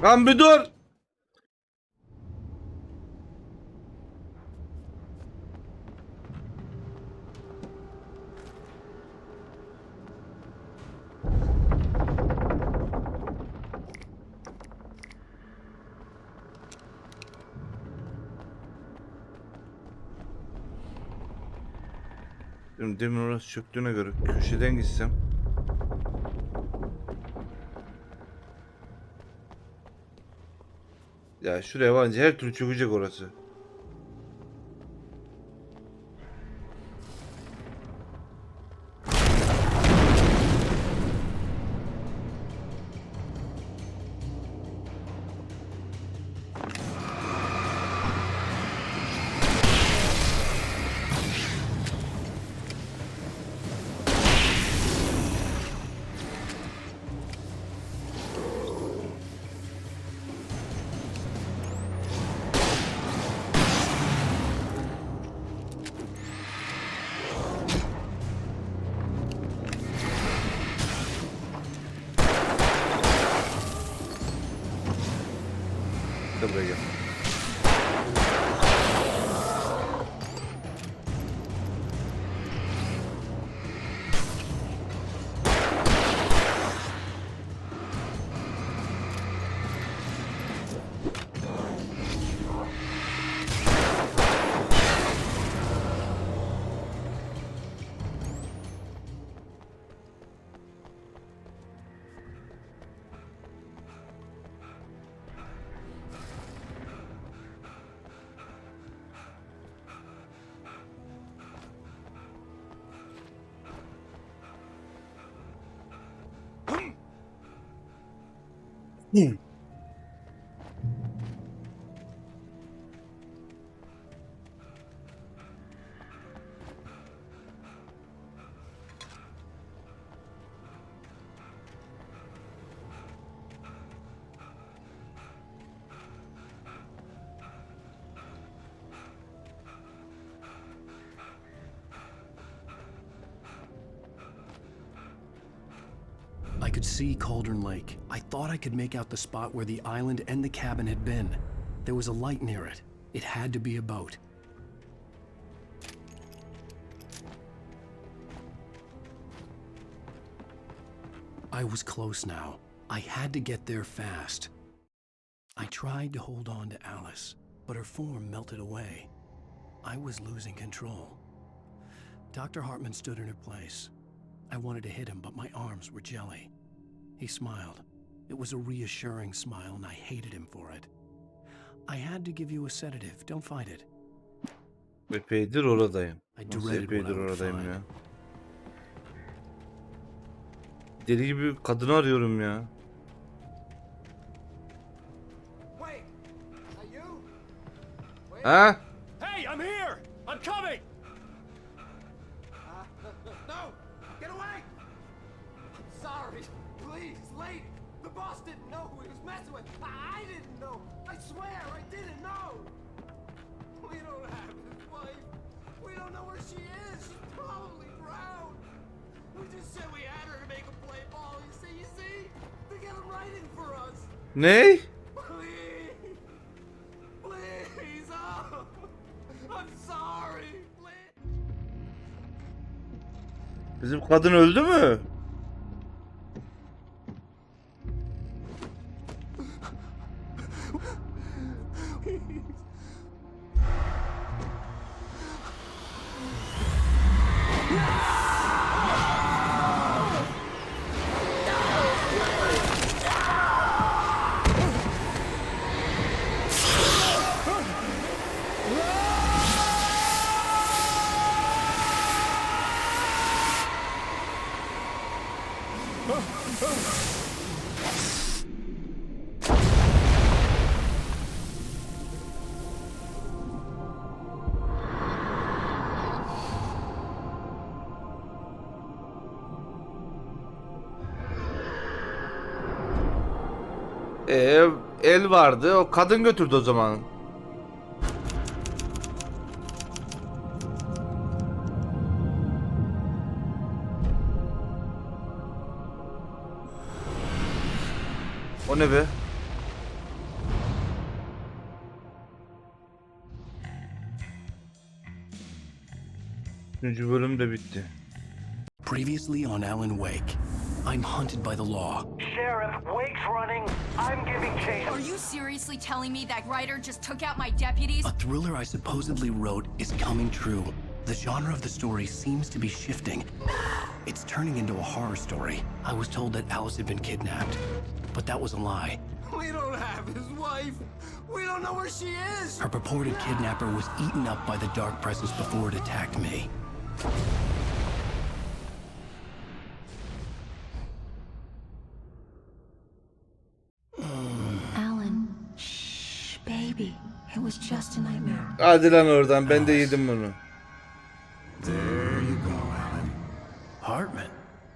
Lan bir dur. Şimdi demin orası çöktüğüne göre köşeden gitsem. Ya şuraya varınca her türlü çökecek orası. Gel buraya gel. I could see Cauldron Lake. I thought I could make out the spot where the island and the cabin had been. There was a light near it. It had to be a boat. I was close now. I had to get there fast. I tried to hold on to Alice, but her form melted away. I was losing control. Dr. Hartman stood in her place. I wanted to hit him, but my arms were jelly. He smiled. It was a reassuring smile, and I hated him for it. I had to give you a sedative. Don't fight it. Epeydir oradayım. I Nasıl dreaded what I epeydir would oradayım find. ya. Deli gibi kadını arıyorum ya. Ha? Hey, I'm here! I'm coming! No! Get away! I'm sorry. Please, lady. The boss didn't know who he was messing with. I didn't know. I swear I didn't know. We don't have his wife. We don't know where she is. She's probably drowned. We just said we had her to make him play ball. You see? To get him writing for us. Ne? Please. Please. Oh. I'm sorry. Please. Bizim kadın öldü mü? El vardı. O kadın götürdü o zaman. O ne be? Üçüncü bölüm de bitti. Previously on Alan Wake, I'm hunted by the law. Sheriff, Wake's running. I'm giving chase. Are you seriously telling me that writer just took out my deputies? A thriller I supposedly wrote is coming true. The genre of the story seems to be shifting. It's turning into a horror story. I was told that Alice had been kidnapped, but that was a lie. We don't have his wife. We don't know where she is. Her purported kidnapper was eaten up by the dark presence before it attacked me. Alan, shh, baby. It was just a nightmare. Hadi lan oradan, ben de yedim bunu. There you go, Alan. Hartman,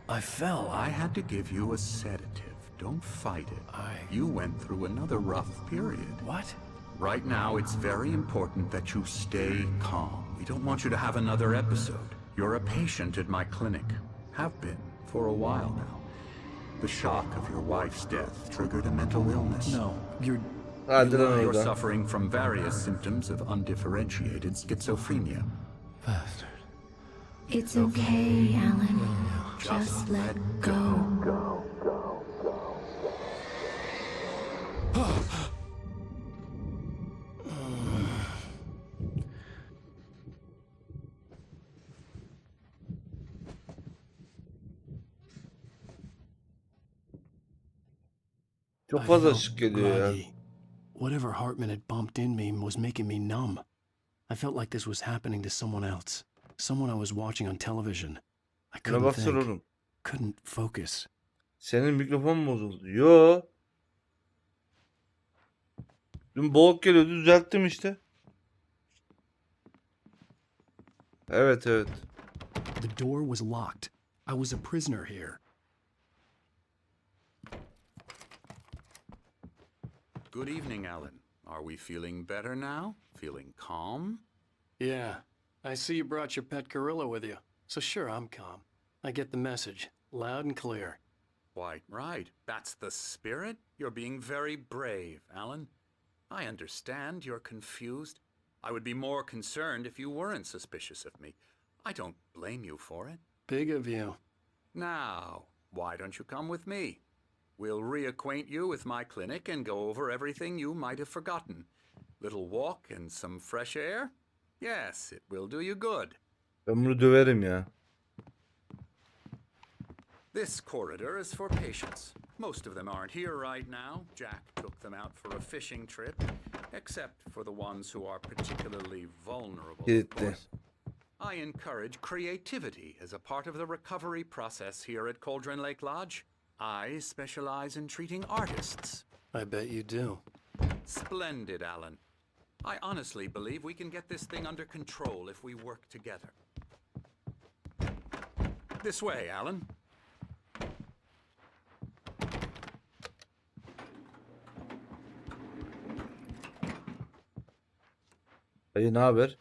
I fell. I had to give you a sedative. Don't fight it. You went through another rough period. What? Right now, it's very important that you stay calm. We don't want you to have another episode. You're a patient at my clinic. Have been for a while now. The shock of your wife's death triggered a mental illness. No, you're... Hadi lan You're oradan. suffering from various symptoms of undifferentiated schizophrenia. Bastard. It's okay, Alan. Just let go. Çok I fazla felt ışık geliyor ya. groggy. Whatever Hartman had bumped in me was making me numb. I felt like this was happening to someone else. Someone I was watching on television. I Buna couldn't baksana think. oğlum. Couldn't focus. Senin mikrofon mu bozuldu? Yo. Dün boğuk geliyordu, düzelttim işte. Evet. The door was locked. I was a prisoner here. Good evening, Alan. Are we feeling better now? Feeling calm? Yeah. I see you brought your pet gorilla with you. So sure, I'm calm. I get the message. Loud and clear. Quite right. That's the spirit. You're being very brave, Alan. I understand you're confused. I would be more concerned if you weren't suspicious of me. I don't blame you for it. Big of you. Now, why don't you come with me? We'll reacquaint you with my clinic and go over everything you might have forgotten. Little walk and some fresh air? Yes, it will do you good. Ben bunu döverim ya. This corridor is for patients. Most of them aren't here right now. Jack took them out for a fishing trip, except for the ones who are particularly vulnerable, of Gitti. course. I encourage creativity as a part of the recovery process here at Cauldron Lake Lodge. I specialize in treating artists. I bet you do. Splendid, Alan. I honestly believe we can get this thing under control if we work together. This way, Alan. Dayı ne haber?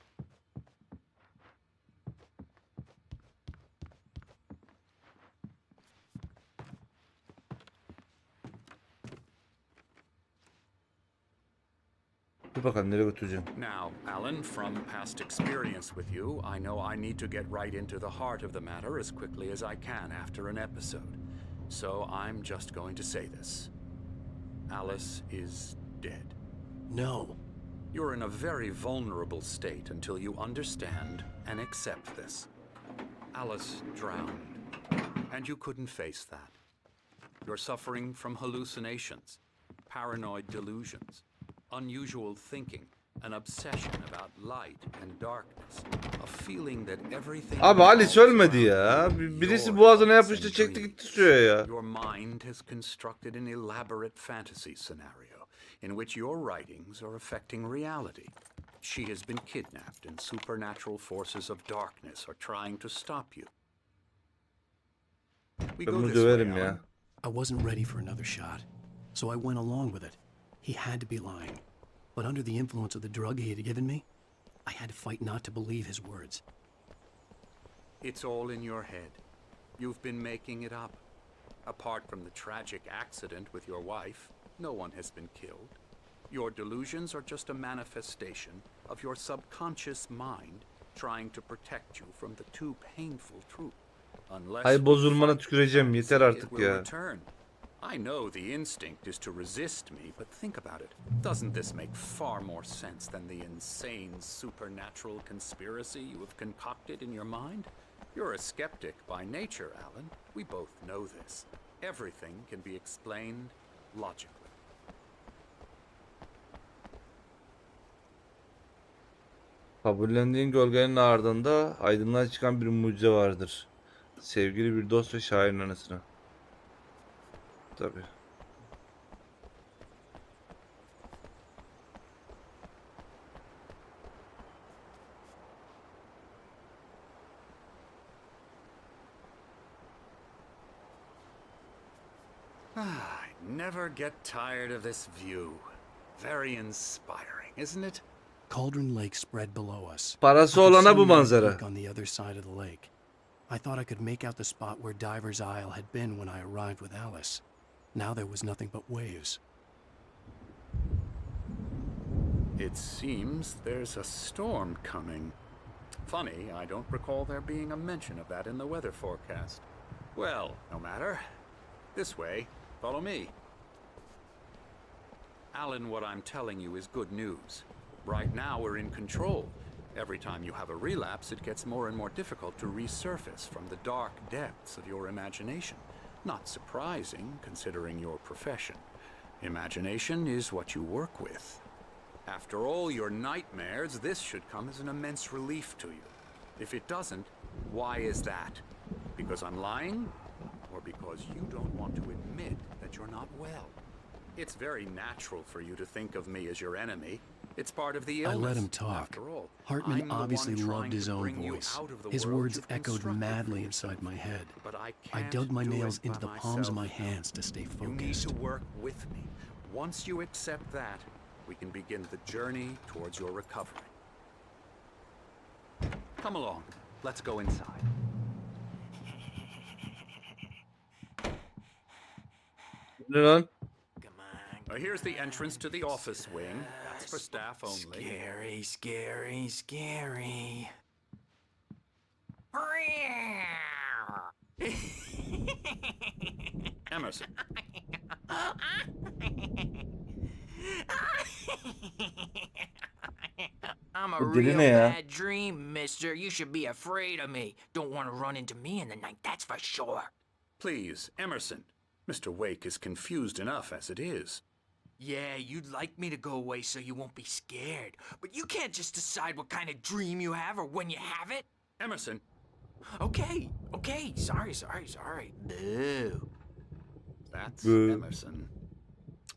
Dur bakalım nereye götüreceğim. Now, Alan, from past experience with you, I know I need to get right into the heart of the matter as quickly as I can after an episode. So I'm just going to say this. Alice is dead. No. You're in a very vulnerable state until you understand and accept this. Alice drowned, and you couldn't face that. You're suffering from hallucinations, paranoid delusions, unusual thinking, an obsession about light and darkness, a feeling that everything... Abi Alice ölmedi ya. Birisi boğazına yapıştı, çekti gitti suya ya. Your mind has constructed an elaborate fantasy scenario in which your writings are affecting reality. She has been kidnapped and supernatural forces of darkness are trying to stop you. We Ben go bunu this way, döverim ya. Alan. I wasn't ready for another shot, so I went along with it. He had to be lying. But under the influence of the drug he had given me, I had to fight not to believe his words. It's all in your head. You've been making it up. Apart from the tragic accident with your wife, no one has been killed. Your delusions are just a manifestation of your subconscious mind trying to protect you from the too painful truth. Unless Ay we bozulmana fight tüküreceğim, fantasy, yeter artık it will ya. return. I know the instinct is to resist me, but think about it. Doesn't this make far more sense than the insane supernatural conspiracy you have concocted in your mind? You're a skeptic by nature, Alan. We both know this. Everything can be explained logically. Kabullendiğin gölgenin ardında aydınlığa çıkan bir mucize vardır. Sevgili bir dost ve şairin anısına. Tabii. I never get tired of this view. Very inspiring, isn't it? Cauldron Lake spread below us. Parası I could olana see bu Merhaba manzara. on the other side of the lake. I thought I could make out the spot where Diver's Isle had been when I arrived with Alice. Now there was nothing but waves. It seems there's a storm coming. Funny, I don't recall there being a mention of that in the weather forecast. Well, no matter. This way, follow me. Alan, what I'm telling you is good news. Right now we're in control. Every time you have a relapse, it gets more and more difficult to resurface from the dark depths of your imagination. Not surprising, considering your profession. Imagination is what you work with. After all your nightmares, this should come as an immense relief to you. If it doesn't, why is that? Because I'm lying? Or because you don't want to admit that you're not well? It's very natural for you to think of me as your enemy. It's part of the illness. I let him talk. After all, Hartman I'm the obviously one trying loved his to own bring you voice. out of the His world words you've echoed constructed madly for inside yourself. my head. But I I can't dug my do nails it into by the palms of my myself. hands to stay You need focused. to work with me. Once you accept that, we can begin the journey towards your recovery. Come along. Let's go inside. Ne lan? Here's the entrance to the office wing. That's for staff only. Scary, scary, scary. Emerson. I'm a Bu deli real ne ya? bad dream, mister. You should be afraid of me. Don't want to run into me in the night, that's for sure. Please, Emerson. Mr. Wake is confused enough as it is. Yeah, you'd like me to go away so you won't be scared. But you can't just decide what kind of dream you have or when you have it. Emerson. Okay, okay. Sorry. Boo. That's Boo. Emerson.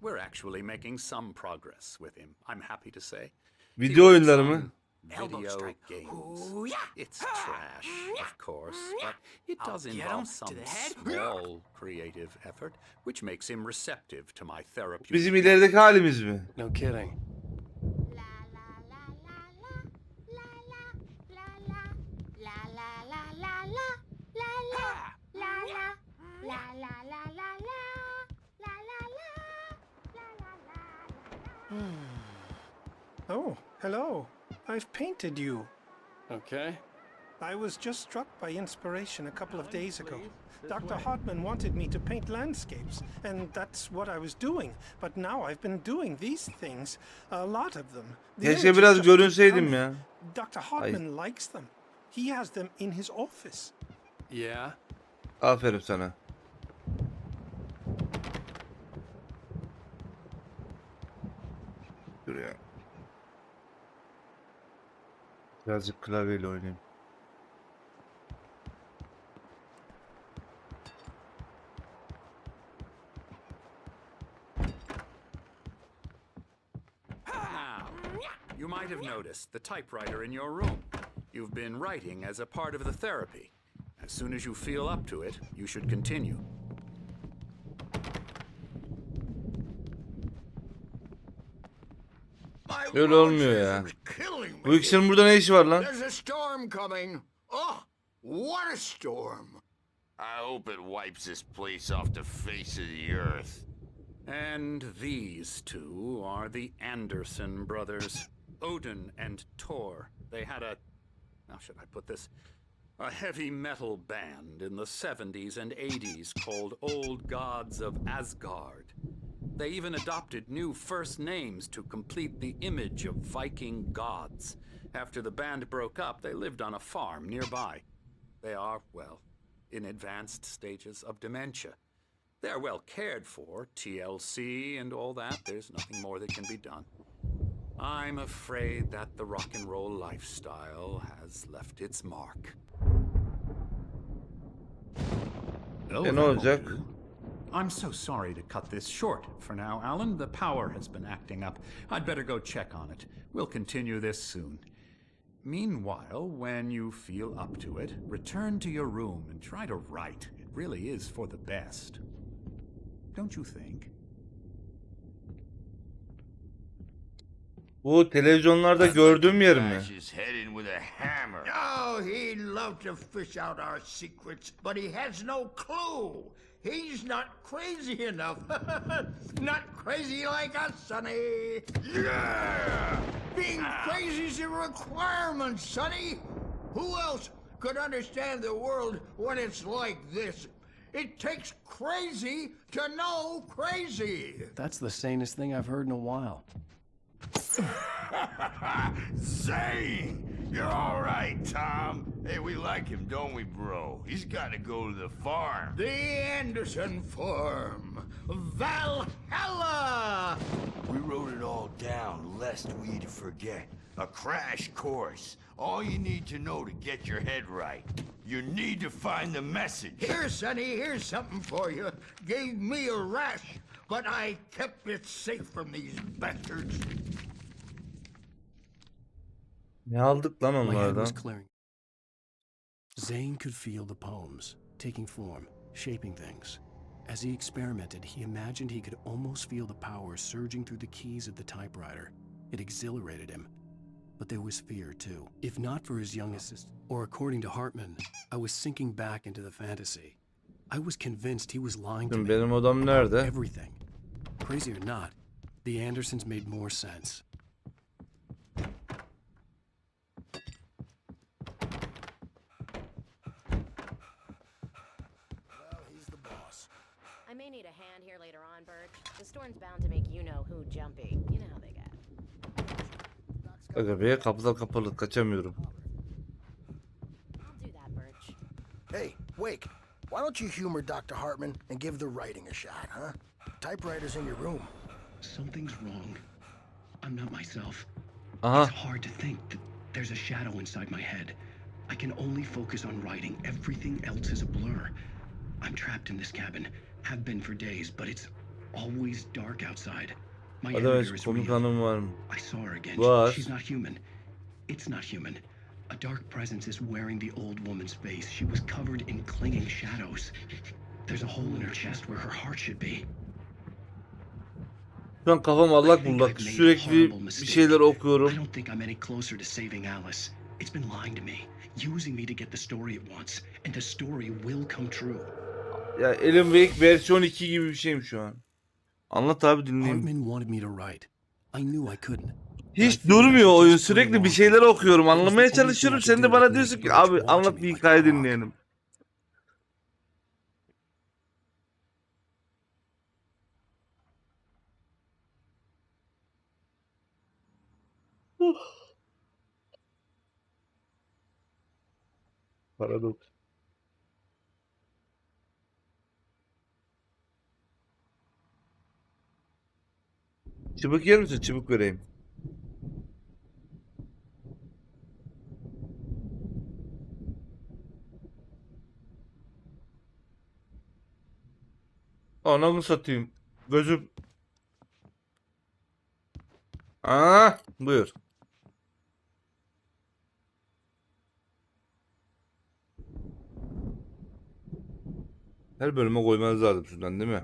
We're actually making some progress with him, I'm happy to say. Video oyunları mı? Elbow Video strike. games. Ooh, yeah. It's trash, of course, but it does I'll get involve him some to the head. small creative effort, which makes him receptive to my therapeutic. Bizim ilerideki halimiz mi? No kidding. Oh, hello. I've painted you. Okay. I was just struck by inspiration a couple of days ago. Dr. Hartman wanted me to paint landscapes, and that's what I was doing. But now I've been doing these things, a lot of them. The Keşke images biraz just keep görünseydim coming. ya. Dr. Hartman likes them. He has them in his office. Yeah? Aferin sana. Dur ya. Birazcık klavyeyle oynayayım. Now, you might have noticed the typewriter in your room. You've been writing as a part of the therapy. As soon as you feel up to it, you should continue. Öyle olmuyor ya. Bu ikisinin burada ne işi var lan? There's a storm coming. Oh, what a storm. I hope it wipes this place off the face of the earth. And these two are the Anderson brothers, Odin and Tor. They had how should I put this? A heavy metal band in the 70s and 80s called Old Gods of Asgard. They even adopted new first names to complete the image of Viking gods. After the band broke up, they lived on a farm nearby. They are, well, in advanced stages of dementia. They're well cared for, TLC and all that. There's nothing more that can be done. I'm afraid that the rock and roll lifestyle has left its mark. Oh, Ne that'll olacak? do. I'm so sorry to cut this short for now, Alan. The power has been acting up. I'd better go check on it. We'll continue this soon. Meanwhile, when you feel up to it, return to your room and try to write. It really is for the best. Don't you think? Bu televizyonlarda gördüğüm yer mi? Bash his head in with a hammer. Oh, he'd love to fish out our secrets, but he has no clue. He's not crazy enough. Not crazy like us, Sonny. Yeah! Being crazy's a requirement, Sonny. Who else could understand the world when it's like this? It takes crazy to know crazy. That's the sanest thing I've heard in a while. Zane! You're all right, Tom. Hey, we like him, don't we, bro? He's got to go to the farm. The Anderson Farm. Valhalla! We wrote it all down, lest we'd forget. A crash course. All you need to know to get your head right. You need to find the message. Here, Sonny, here's something for you. Gave me a rash, but I kept it safe from these bastards. Ne aldık lan My head onlardan? was clearing. Zane could feel the poems, taking form, shaping things. As he experimented, he imagined he could almost feel the power surging through the keys of the typewriter. It exhilarated him. But there was fear, too. If not for his young assistant, or according to Hartman, I was sinking back into the fantasy. I was convinced he was lying to Şimdi me. benim odam nerede? Everything. Crazy or not, the Andersons made more sense. I may need a hand here later on, Birch. The storm's bound to make you-know-who jumpy. You know how they get. Aga be, kapılar kapalı, kaçamıyorum. I'll do that, Birch. Hey, Wake, why don't you humor Dr. Hartman and give the writing a shot, huh? Typewriter's in your room. Something's wrong. I'm not myself. Aha. It's hard to think that there's a shadow inside my head. I can only focus on writing. Everything else is a blur. I'm trapped in this cabin. Have been for days, but it's always dark outside. My editor Arkadaş is komik real. hanım var mı? I saw her again. Var. She's not human. It's not human. A dark presence is wearing the old woman's face. She was covered in clinging shadows. There's a hole in her chest where her heart should be. Şu an kafam allak bullak. Sürekli bir şeyler I okuyorum. don't think I'm any closer to saving Alice. It's been lying to me, using me to get the story it wants, and the story will come true. Ya Alan Wake versiyon 2 gibi bir şeyim şu an. Anlat abi, dinleyeyim. Hartman wanted me to write. I knew I couldn't. Hiç durmuyor oyun. Sürekli bir şeyler okuyorum. Anlamaya çalışıyorum. Sen de bana diyorsun ki abi anlat, bir hikaye dinleyelim. Paradoks. Çubuk yer misin? Çubuk vereyim. Anamı satayım. Gözüm. Aa, buyur. Her bölüme koymanız lazım şuradan, değil mi?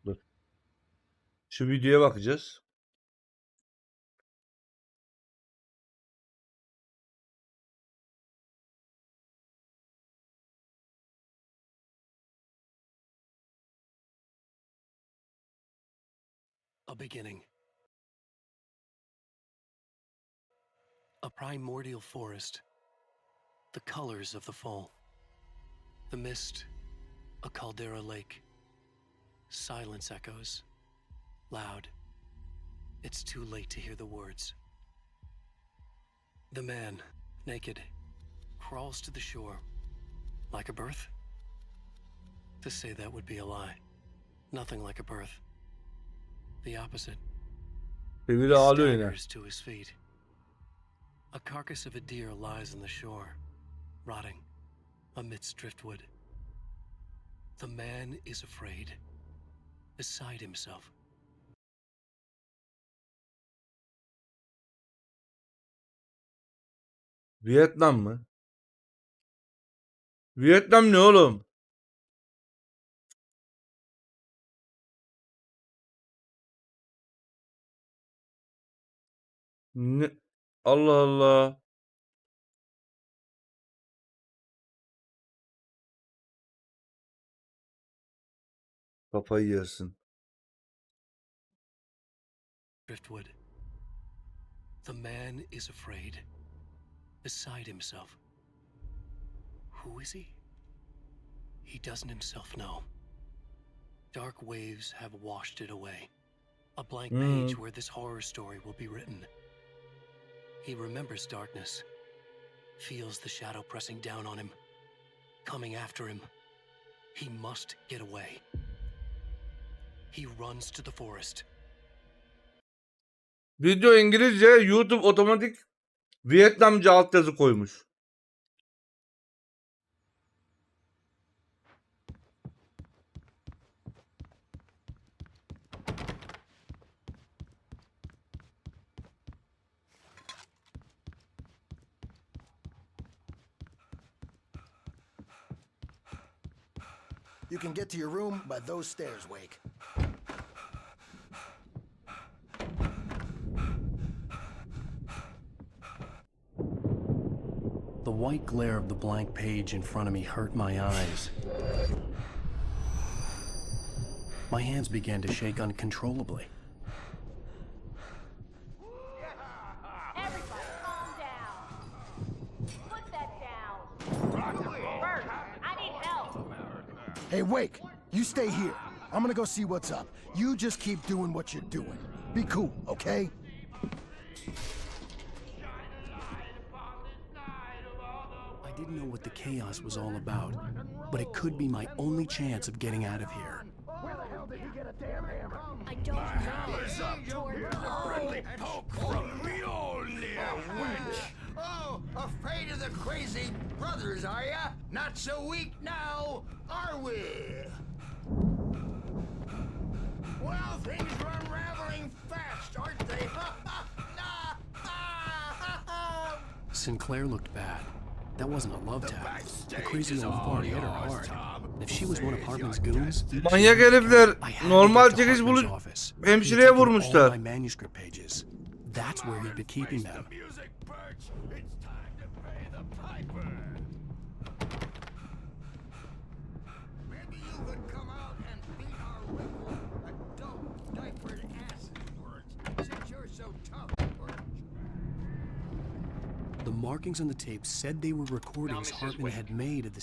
Dur. Şu videoya bakacağız. A beginning. A primordial forest. The colors of the fall. The mist. A caldera lake. Silence echoes. Loud. It's too late to hear the words. The man, naked, crawls to the shore. Like a birth? To say that would be a lie. Nothing like a birth. The opposite. He staggers to his feet. A carcass of a deer lies on the shore, rotting amidst driftwood. The man is afraid, beside himself. Vietnam mı? Vietnam ne oğlum? Ne? Allah Allah. Kafayı yersin. Driftwood. The man is afraid, beside himself. Who is he? He doesn't himself know. Dark waves have washed it away. A blank page where this horror story will be written. He remembers darkness, feels the shadow pressing down on him, coming after him. He must get away. He runs to the forest. Video İngilizce, YouTube otomatik Vietnamca altyazı koymuş. You can get to your room by those stairs, Wake. The white glare of the blank page in front of me hurt my eyes. My hands began to shake uncontrollably. Everybody calm down. Put that down. Bert, I need help. Hey, Wake, you stay here. I'm gonna go see what's up. You just keep doing what you're doing. Be cool, okay? I didn't know what the chaos was all about, but it could be my only chance of getting out of here. Where the hell did he get a damn hammer? I don't know. Friendly poke from Mjolnir, wench! Oh, afraid of the crazy brothers, are ya? Not so weak now, are we? Well, things are unraveling fast, aren't they? Sinclair looked bad. That wasn't a love tap. The crazy old fart hit her hard. And if she was one of Hartman's goons, Manyak herifler normal çekiş bulup hemşireye vurmuşlar. my manuscript pages. That's where he'd be keeping them. Maybe you could come out and beat our wrinkle adult diapered asses words, since you're so tough, Bert. The markings on the tape said they were recordings Hartman had made of the